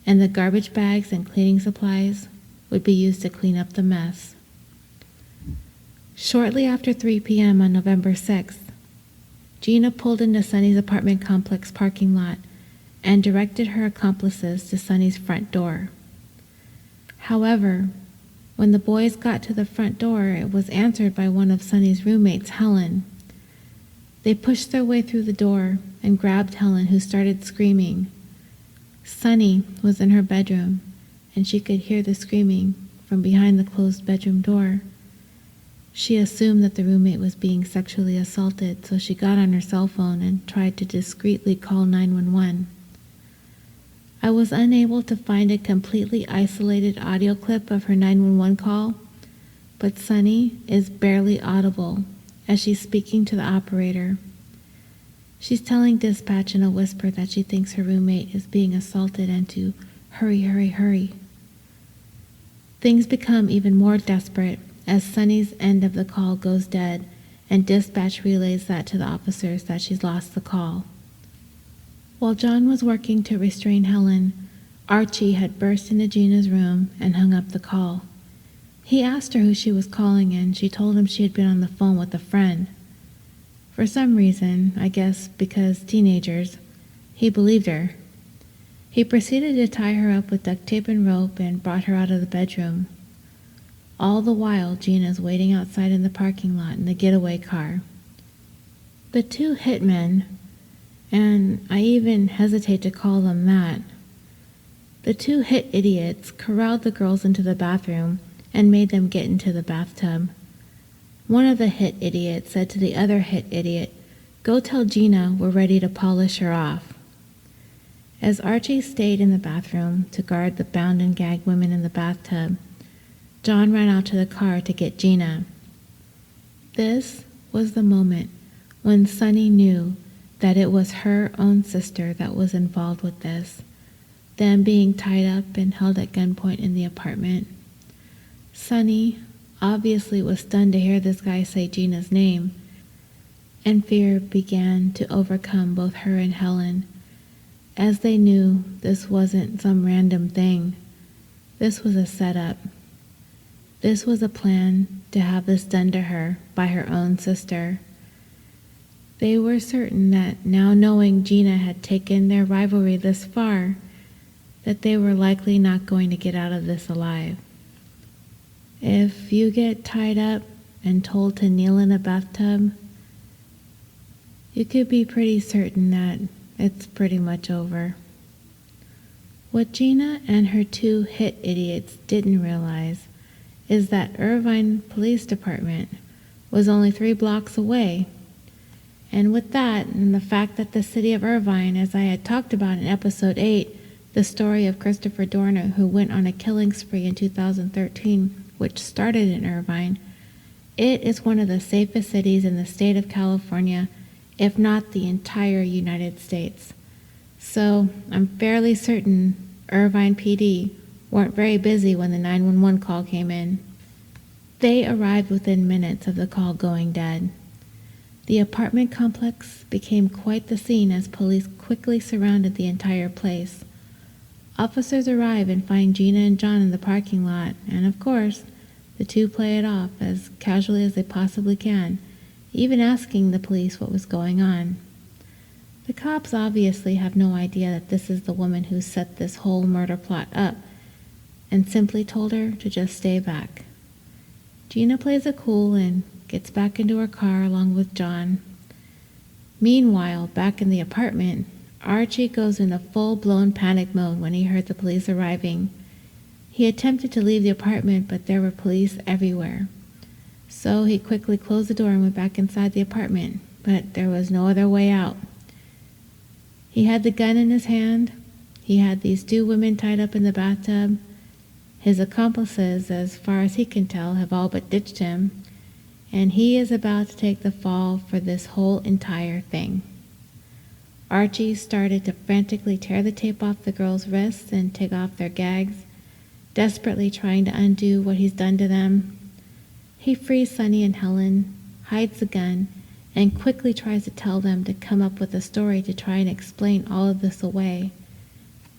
and the garbage bags and cleaning supplies would be used to clean up the mess. Shortly after 3 p.m. on November 6th, Gina pulled into Sunny's apartment complex parking lot and directed her accomplices to Sunny's front door. However, when the boys got to the front door, it was answered by one of Sunny's roommates, Helen. They pushed their way through the door and grabbed Helen, who started screaming. Sunny was in her bedroom, and she could hear the screaming from behind the closed bedroom door. She assumed that the roommate was being sexually assaulted, so she got on her cell phone and tried to discreetly call 911. I was unable to find a completely isolated audio clip of her 911 call, but Sunny is barely audible as she's speaking to the operator. She's telling dispatch in a whisper that she thinks her roommate is being assaulted and to hurry, hurry, hurry. Things become even more desperate as Sunny's end of the call goes dead and dispatch relays that to the officers that she's lost the call. While John was working to restrain Helen, Archie had burst into Gina's room and hung up the call. He asked her who she was calling, and she told him she had been on the phone with a friend. For some reason, I guess because teenagers, he believed her. He proceeded to tie her up with duct tape and rope and brought her out of the bedroom. All the while, Gina's waiting outside in the parking lot in the getaway car. The two hitmen, and I even hesitate to call them that, the two hit idiots corralled the girls into the bathroom and made them get into the bathtub. One of the hit idiots said to the other hit idiot, "Go tell Gina we're ready to polish her off." As Archie stayed in the bathroom to guard the bound and gagged women in the bathtub, John ran out to the car to get Gina. This was the moment when Sunny knew that it was her own sister that was involved with this, them being tied up and held at gunpoint in the apartment. Sunny obviously was stunned to hear this guy say Gina's name, and fear began to overcome both her and Helen, as they knew this wasn't some random thing. This was a setup. This was a plan to have this done to her by her own sister. They were certain that now knowing Gina had taken their rivalry this far, that they were likely not going to get out of this alive. If you get tied up and told to kneel in a bathtub, you could be pretty certain that it's pretty much over. What Gina and her two hit idiots didn't realize is that Irvine Police Department was only 3 blocks away. And with that, and the fact that the city of Irvine, as I had talked about in episode 8, the story of Christopher Dorner, who went on a killing spree in 2013, which started in Irvine, it is one of the safest cities in the state of California, if not the entire United States. So I'm fairly certain Irvine PD weren't very busy when the 911 call came in. They arrived within minutes of the call going dead. The apartment complex became quite the scene as police quickly surrounded the entire place. Officers arrive and find Gina and John in the parking lot, and of course, the two play it off as casually as they possibly can, even asking the police what was going on. The cops obviously have no idea that this is the woman who set this whole murder plot up, and simply told her to just stay back. Gina plays it cool and gets back into her car along with John. Meanwhile, back in the apartment, Archie goes into full-blown panic mode when he heard the police arriving. He attempted to leave the apartment, but there were police everywhere. So he quickly closed the door and went back inside the apartment, but there was no other way out. He had the gun in his hand. He had these two women tied up in the bathtub. His accomplices, as far as he can tell, have all but ditched him, and he is about to take the fall for this whole entire thing. Archie started to frantically tear the tape off the girls' wrists and take off their gags, desperately trying to undo what he's done to them. He frees Sunny and Helen, hides the gun, and quickly tries to tell them to come up with a story to try and explain all of this away.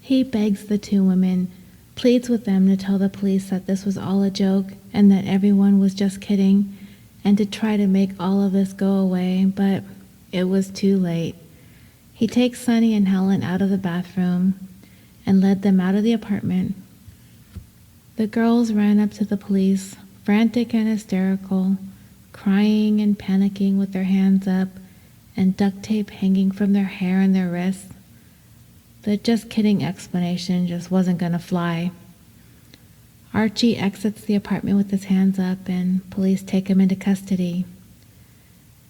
He begs the two women, pleads with them to tell the police that this was all a joke and that everyone was just kidding, and to try to make all of this go away, but it was too late. He takes Sunny and Helen out of the bathroom and led them out of the apartment. The girls ran up to the police, frantic and hysterical, crying and panicking with their hands up and duct tape hanging from their hair and their wrists. The just kidding explanation just wasn't going to fly. Archie exits the apartment with his hands up, and police take him into custody.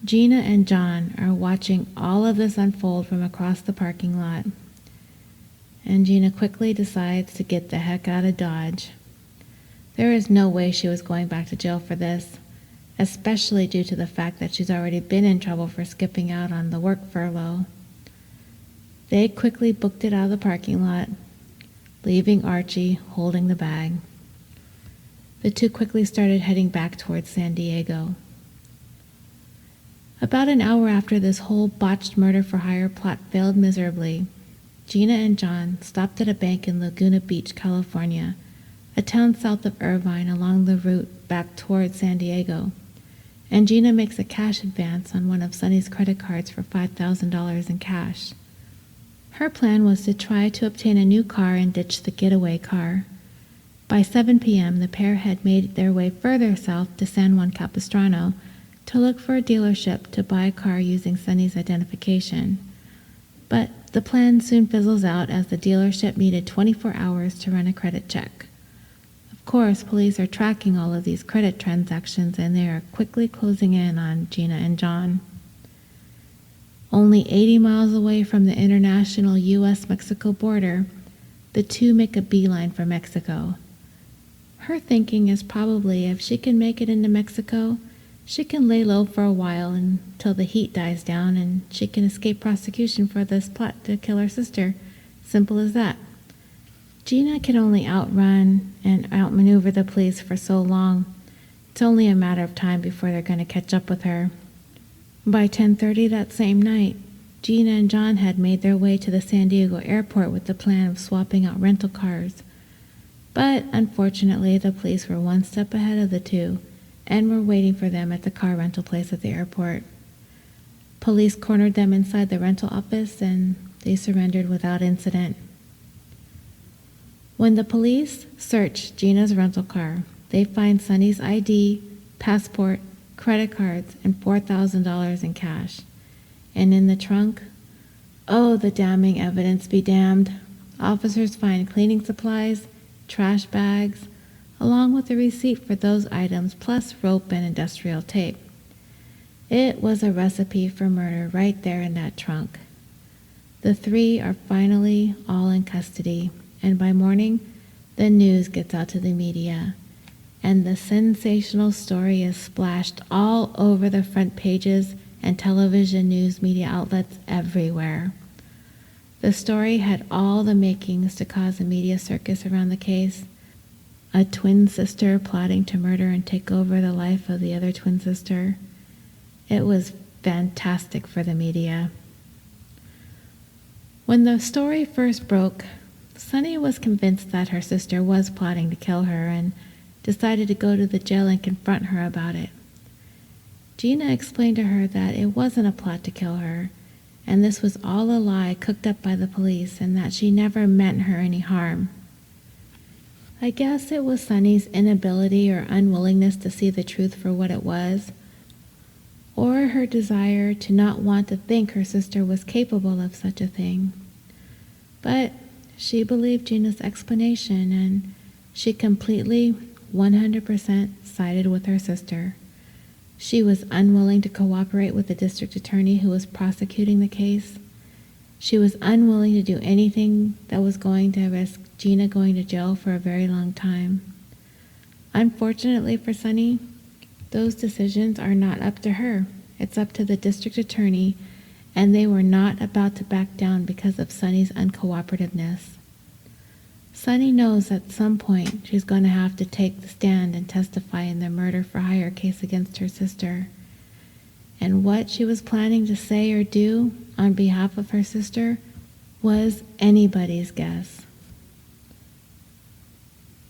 Gina and John are watching all of this unfold from across the parking lot, and Gina quickly decides to get the heck out of Dodge. There is no way she was going back to jail for this, especially due to the fact that she's already been in trouble for skipping out on the work furlough. They quickly booked it out of the parking lot, leaving Archie holding the bag. The two quickly started heading back towards San Diego. About an hour after this whole botched murder-for-hire plot failed miserably, Gina and John stopped at a bank in Laguna Beach, California, a town south of Irvine along the route back toward San Diego, and Gina makes a cash advance on one of Sunny's credit cards for $5,000 in cash. Her plan was to try to obtain a new car and ditch the getaway car. By 7 p.m., the pair had made their way further south to San Juan Capistrano to look for a dealership to buy a car using Sunny's identification. But the plan soon fizzles out as the dealership needed 24 hours to run a credit check. Of course, police are tracking all of these credit transactions and they are quickly closing in on Gina and John. Only 80 miles away from the international U.S.-Mexico border, the two make a beeline for Mexico. Her thinking is probably if she can make it into Mexico, she can lay low for a while until the heat dies down and she can escape prosecution for this plot to kill her sister. Simple as that. Gina can only outrun and outmaneuver the police for so long. It's only a matter of time before they're going to catch up with her. By 10:30 that same night, Gina and John had made their way to the San Diego airport with the plan of swapping out rental cars. But unfortunately, the police were one step ahead of the two and were waiting for them at the car rental place at the airport. Police cornered them inside the rental office and they surrendered without incident. When the police search Gina's rental car, they find Sunny's ID, passport, credit cards, and $4,000 in cash. And in the trunk, oh, the damning evidence be damned. Officers find cleaning supplies, trash bags, along with a receipt for those items, plus rope and industrial tape. It was a recipe for murder right there in that trunk. The three are finally all in custody, and by morning, the news gets out to the media, and the sensational story is splashed all over the front pages and television news media outlets everywhere. The story had all the makings to cause a media circus around the case. A twin sister plotting to murder and take over the life of the other twin sister. It was fantastic for the media. When the story first broke, Sunny was convinced that her sister was plotting to kill her and decided to go to the jail and confront her about it. Gina explained to her that it wasn't a plot to kill her, and this was all a lie cooked up by the police, and that she never meant her any harm. I guess it was Sunny's inability or unwillingness to see the truth for what it was, or her desire to not want to think her sister was capable of such a thing. But she believed Gina's explanation, and she completely, 100% sided with her sister. She was unwilling to cooperate with the district attorney who was prosecuting the case. She was unwilling to do anything that was going to risk Gina going to jail for a very long time. Unfortunately for Sunny, those decisions are not up to her. It's up to the district attorney, and they were not about to back down because of Sunny's uncooperativeness. Sunny knows at some point she's going to have to take the stand and testify in the murder-for-hire case against her sister. And what she was planning to say or do on behalf of her sister was anybody's guess.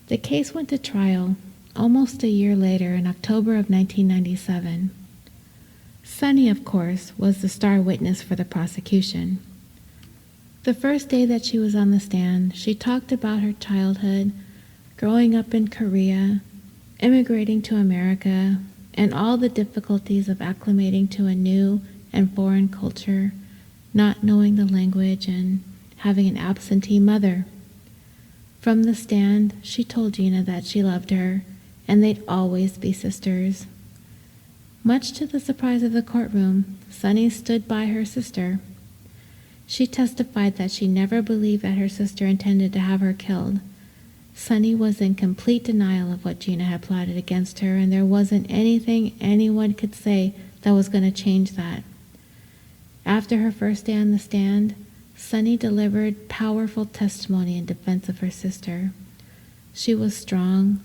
The case went to trial almost a year later in October of 1997. Sunny, of course, was the star witness for the prosecution. The first day that she was on the stand, she talked about her childhood, growing up in Korea, immigrating to America, and all the difficulties of acclimating to a new and foreign culture, not knowing the language, and having an absentee mother. From the stand, she told Gina that she loved her, and they'd always be sisters. Much to the surprise of the courtroom, Sunny stood by her sister. She testified that she never believed that her sister intended to have her killed. Sunny was in complete denial of what Gina had plotted against her, and there wasn't anything anyone could say that was going to change that. After her first day on the stand, Sunny delivered powerful testimony in defense of her sister. She was strong,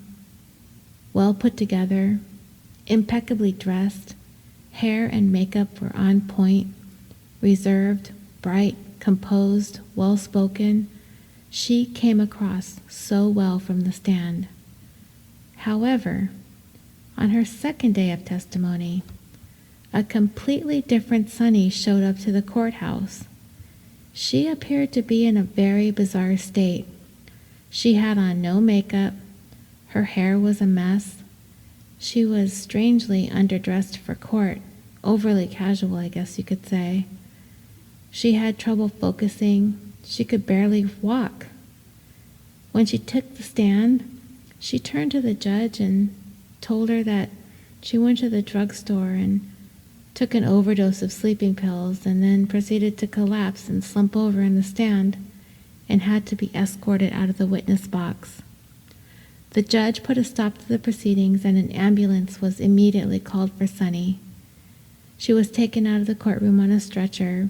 well put together, impeccably dressed, hair and makeup were on point, reserved, bright, composed, well-spoken, she came across so well from the stand. However, on her second day of testimony, a completely different Sunny showed up to the courthouse. She appeared to be in a very bizarre state. She had on no makeup. Her hair was a mess. She was strangely underdressed for court, overly casual, I guess you could say. She had trouble focusing. She could barely walk. When she took the stand, she turned to the judge and told her that she went to the drugstore and took an overdose of sleeping pills and then proceeded to collapse and slump over in the stand and had to be escorted out of the witness box. The judge put a stop to the proceedings and an ambulance was immediately called for Sunny. She was taken out of the courtroom on a stretcher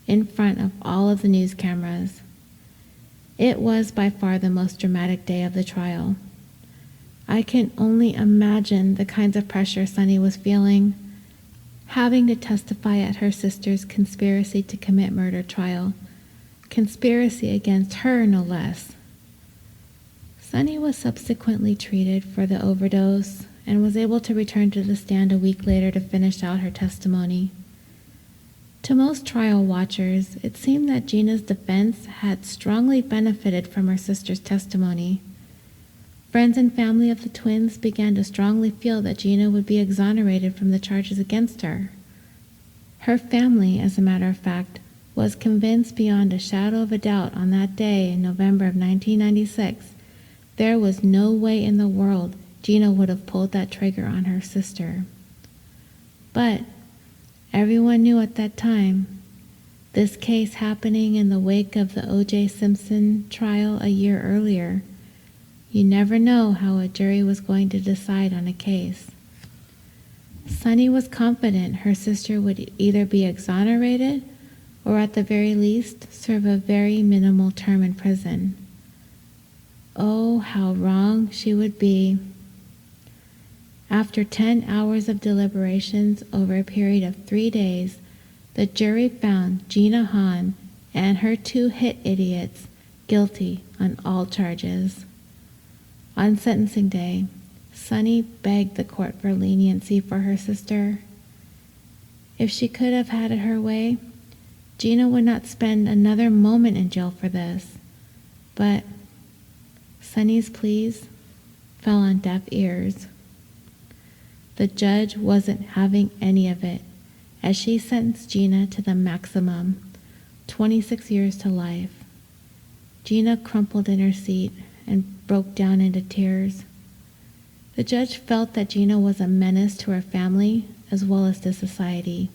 in front of all of the news cameras. It was by far the most dramatic day of the trial. I can only imagine the kinds of pressure Sunny was feeling, having to testify at her sister's conspiracy to commit murder trial, conspiracy against her no less. Sunny was subsequently treated for the overdose and was able to return to the stand a week later to finish out her testimony. To most trial watchers, it seemed that Gina's defense had strongly benefited from her sister's testimony. Friends and family of the twins began to strongly feel that Gina would be exonerated from the charges against her. Her family, as a matter of fact, was convinced beyond a shadow of a doubt on that day in November of 1996 there was no way in the world Gina would have pulled that trigger on her sister. But everyone knew at that time, this case happening in the wake of the O.J. Simpson trial a year earlier, you never know how a jury was going to decide on a case. Sunny was confident her sister would either be exonerated or at the very least serve a very minimal term in prison. Oh, how wrong she would be. After 10 hours of deliberations over a period of 3 days, the jury found Gina Han and her 2 hit idiots guilty on all charges. On sentencing day, Sunny begged the court for leniency for her sister. If she could have had it her way, Gina would not spend another moment in jail for this. But Sunny's pleas fell on deaf ears. The judge wasn't having any of it, as she sentenced Gina to the maximum, 26 years to life. Gina crumpled in her seat and broke down into tears. The judge felt that Gina was a menace to her family as well as to society.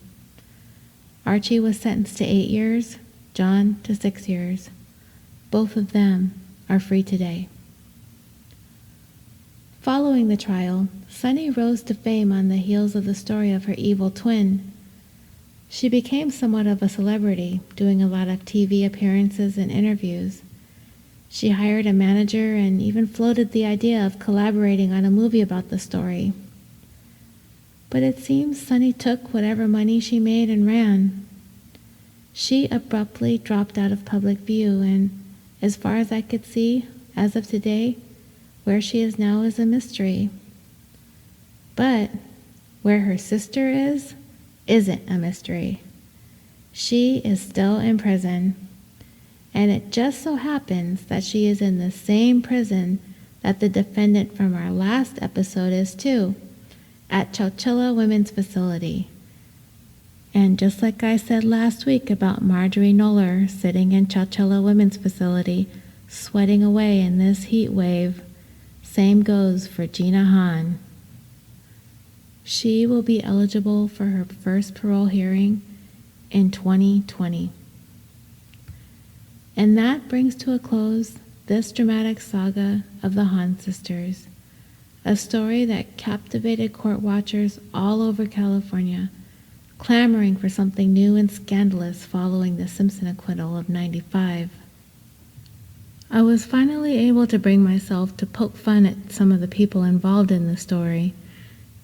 Archie was sentenced to 8 years, John to 6 years. Both of them are free today. Following the trial, Sunny rose to fame on the heels of the story of her evil twin. She became somewhat of a celebrity, doing a lot of TV appearances and interviews. She hired a manager and even floated the idea of collaborating on a movie about the story. But it seems Sunny took whatever money she made and ran. She abruptly dropped out of public view, and as far as I could see, as of today, where she is now is a mystery. But where her sister is, isn't a mystery. She is still in prison. And it just so happens that she is in the same prison that the defendant from our last episode is too, at Chowchilla Women's Facility. And just like I said last week about Marjorie Knoller sitting in Chowchilla Women's Facility, sweating away in this heat wave, same goes for Gina Han. She will be eligible for her first parole hearing in 2020. And that brings to a close this dramatic saga of the Han sisters, a story that captivated court watchers all over California, clamoring for something new and scandalous following the Simpson acquittal of '95. I was finally able to bring myself to poke fun at some of the people involved in the story,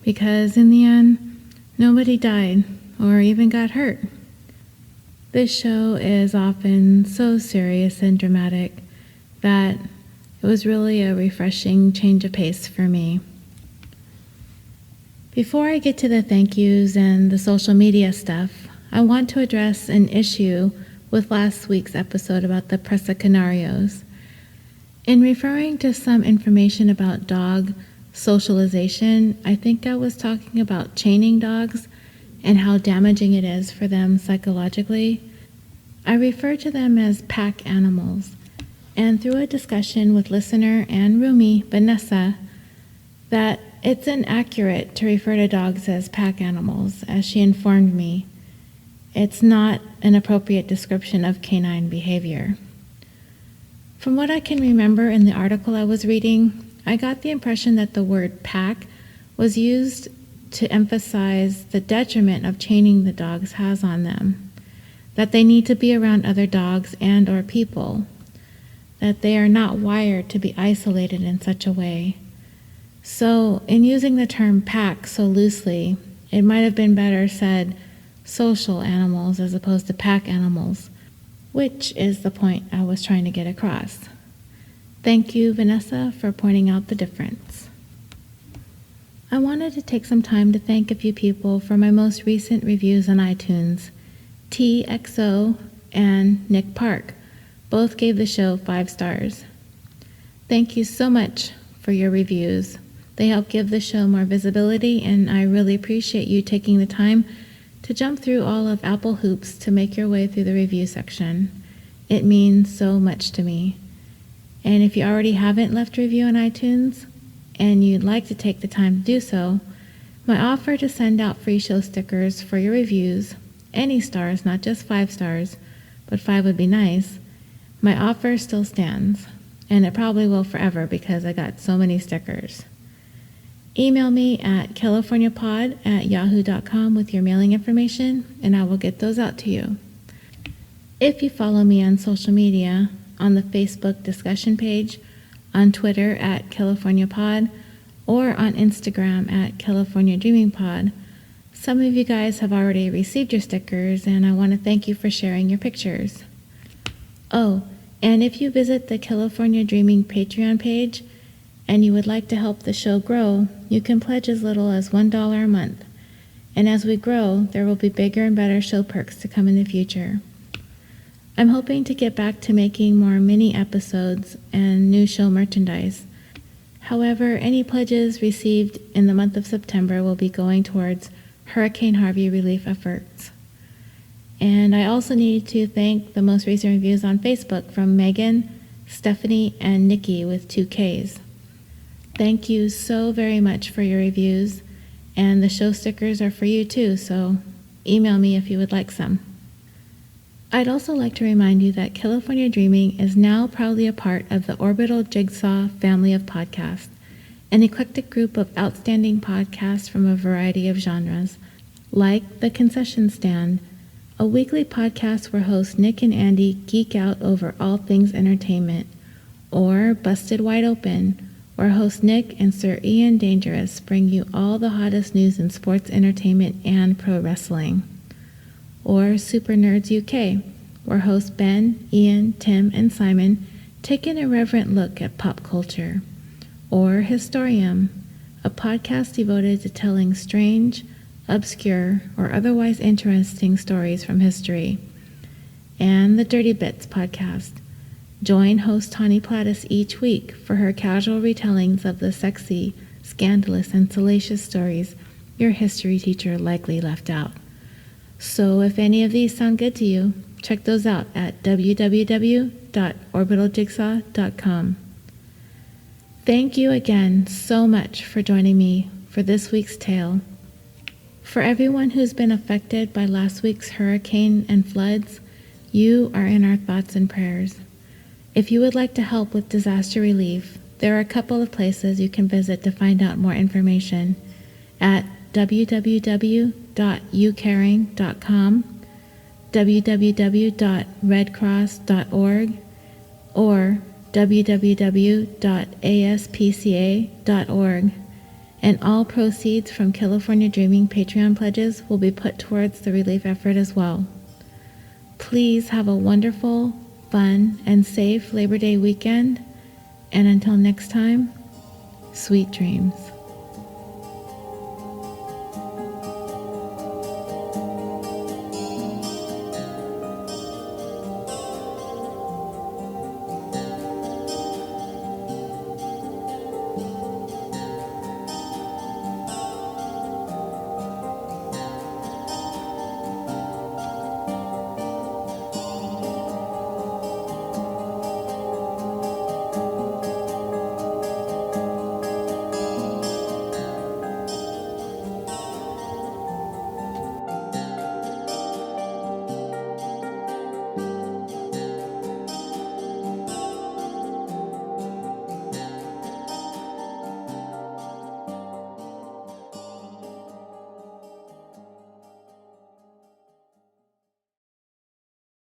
because in the end, nobody died or even got hurt. This show is often so serious and dramatic that it was really a refreshing change of pace for me. Before I get to the thank yous and the social media stuff, I want to address an issue with last week's episode about the Presicanarios. In referring to some information about dog socialization, I think I was talking about chaining dogs and how damaging it is for them psychologically. I refer to them as pack animals, and through a discussion with listener and roomie Vanessa, that it's inaccurate to refer to dogs as pack animals, as she informed me. It's not an appropriate description of canine behavior. From what I can remember in the article I was reading, I got the impression that the word pack was used to emphasize the detriment of chaining the dogs has on them, that they need to be around other dogs and or people, that they are not wired to be isolated in such a way. So, in using the term pack so loosely, it might have been better said social animals as opposed to pack animals, which is the point I was trying to get across. Thank you, Vanessa, for pointing out the difference. I wanted to take some time to thank a few people for my most recent reviews on iTunes. TXO and Nick Park both gave the show 5 stars. Thank you so much for your reviews. They help give the show more visibility, and I really appreciate you taking the time to jump through all of Apple hoops to make your way through the review section. It means so much to me. And if you already haven't left a review on iTunes and you'd like to take the time to do so, my offer to send out free show stickers for your reviews, any stars, not just 5 stars, but 5 would be nice, my offer still stands, and it probably will forever because I got so many stickers. Email me at californiapod@yahoo.com with your mailing information, and I will get those out to you. If you follow me on social media, on the Facebook discussion page, on Twitter at CaliforniaPod, or on Instagram at CaliforniaDreamingPod, some of you guys have already received your stickers, and I want to thank you for sharing your pictures. Oh, and if you visit the California Dreaming Patreon page, and you would like to help the show grow, you can pledge as little as $1 a month. And as we grow, there will be bigger and better show perks to come in the future. I'm hoping to get back to making more mini episodes and new show merchandise. However, any pledges received in the month of September will be going towards Hurricane Harvey relief efforts. And I also need to thank the most recent reviews on Facebook from Megan, Stephanie, and Nikki with 2 Ks. Thank you so very much for your reviews, and the show stickers are for you too, so email me if you would like some. I'd also like to remind you that California Dreaming is now proudly a part of the Orbital Jigsaw family of podcasts, an eclectic group of outstanding podcasts from a variety of genres, like The Concession Stand, a weekly podcast where hosts Nick and Andy geek out over all things entertainment, or Busted Wide Open, where host Nick and Sir Ian Dangerous bring you all the hottest news in sports entertainment and pro wrestling. Or Super Nerds UK, where hosts Ben, Ian, Tim, and Simon take an irreverent look at pop culture. Or Historium, a podcast devoted to telling strange, obscure, or otherwise interesting stories from history. And the Dirty Bits podcast. Join host Tawny Plattis each week for her casual retellings of the sexy, scandalous, and salacious stories your history teacher likely left out. So if any of these sound good to you, check those out at www.orbitaljigsaw.com. Thank you again so much for joining me for this week's tale. For everyone who's been affected by last week's hurricane and floods, you are in our thoughts and prayers. If you would like to help with disaster relief, there are a couple of places you can visit to find out more information at www.youcaring.com, www.redcross.org, or www.aspca.org, and all proceeds from California Dreaming Patreon pledges will be put towards the relief effort as well. Please have a wonderful, fun, and safe Labor Day weekend. And until next time, sweet dreams.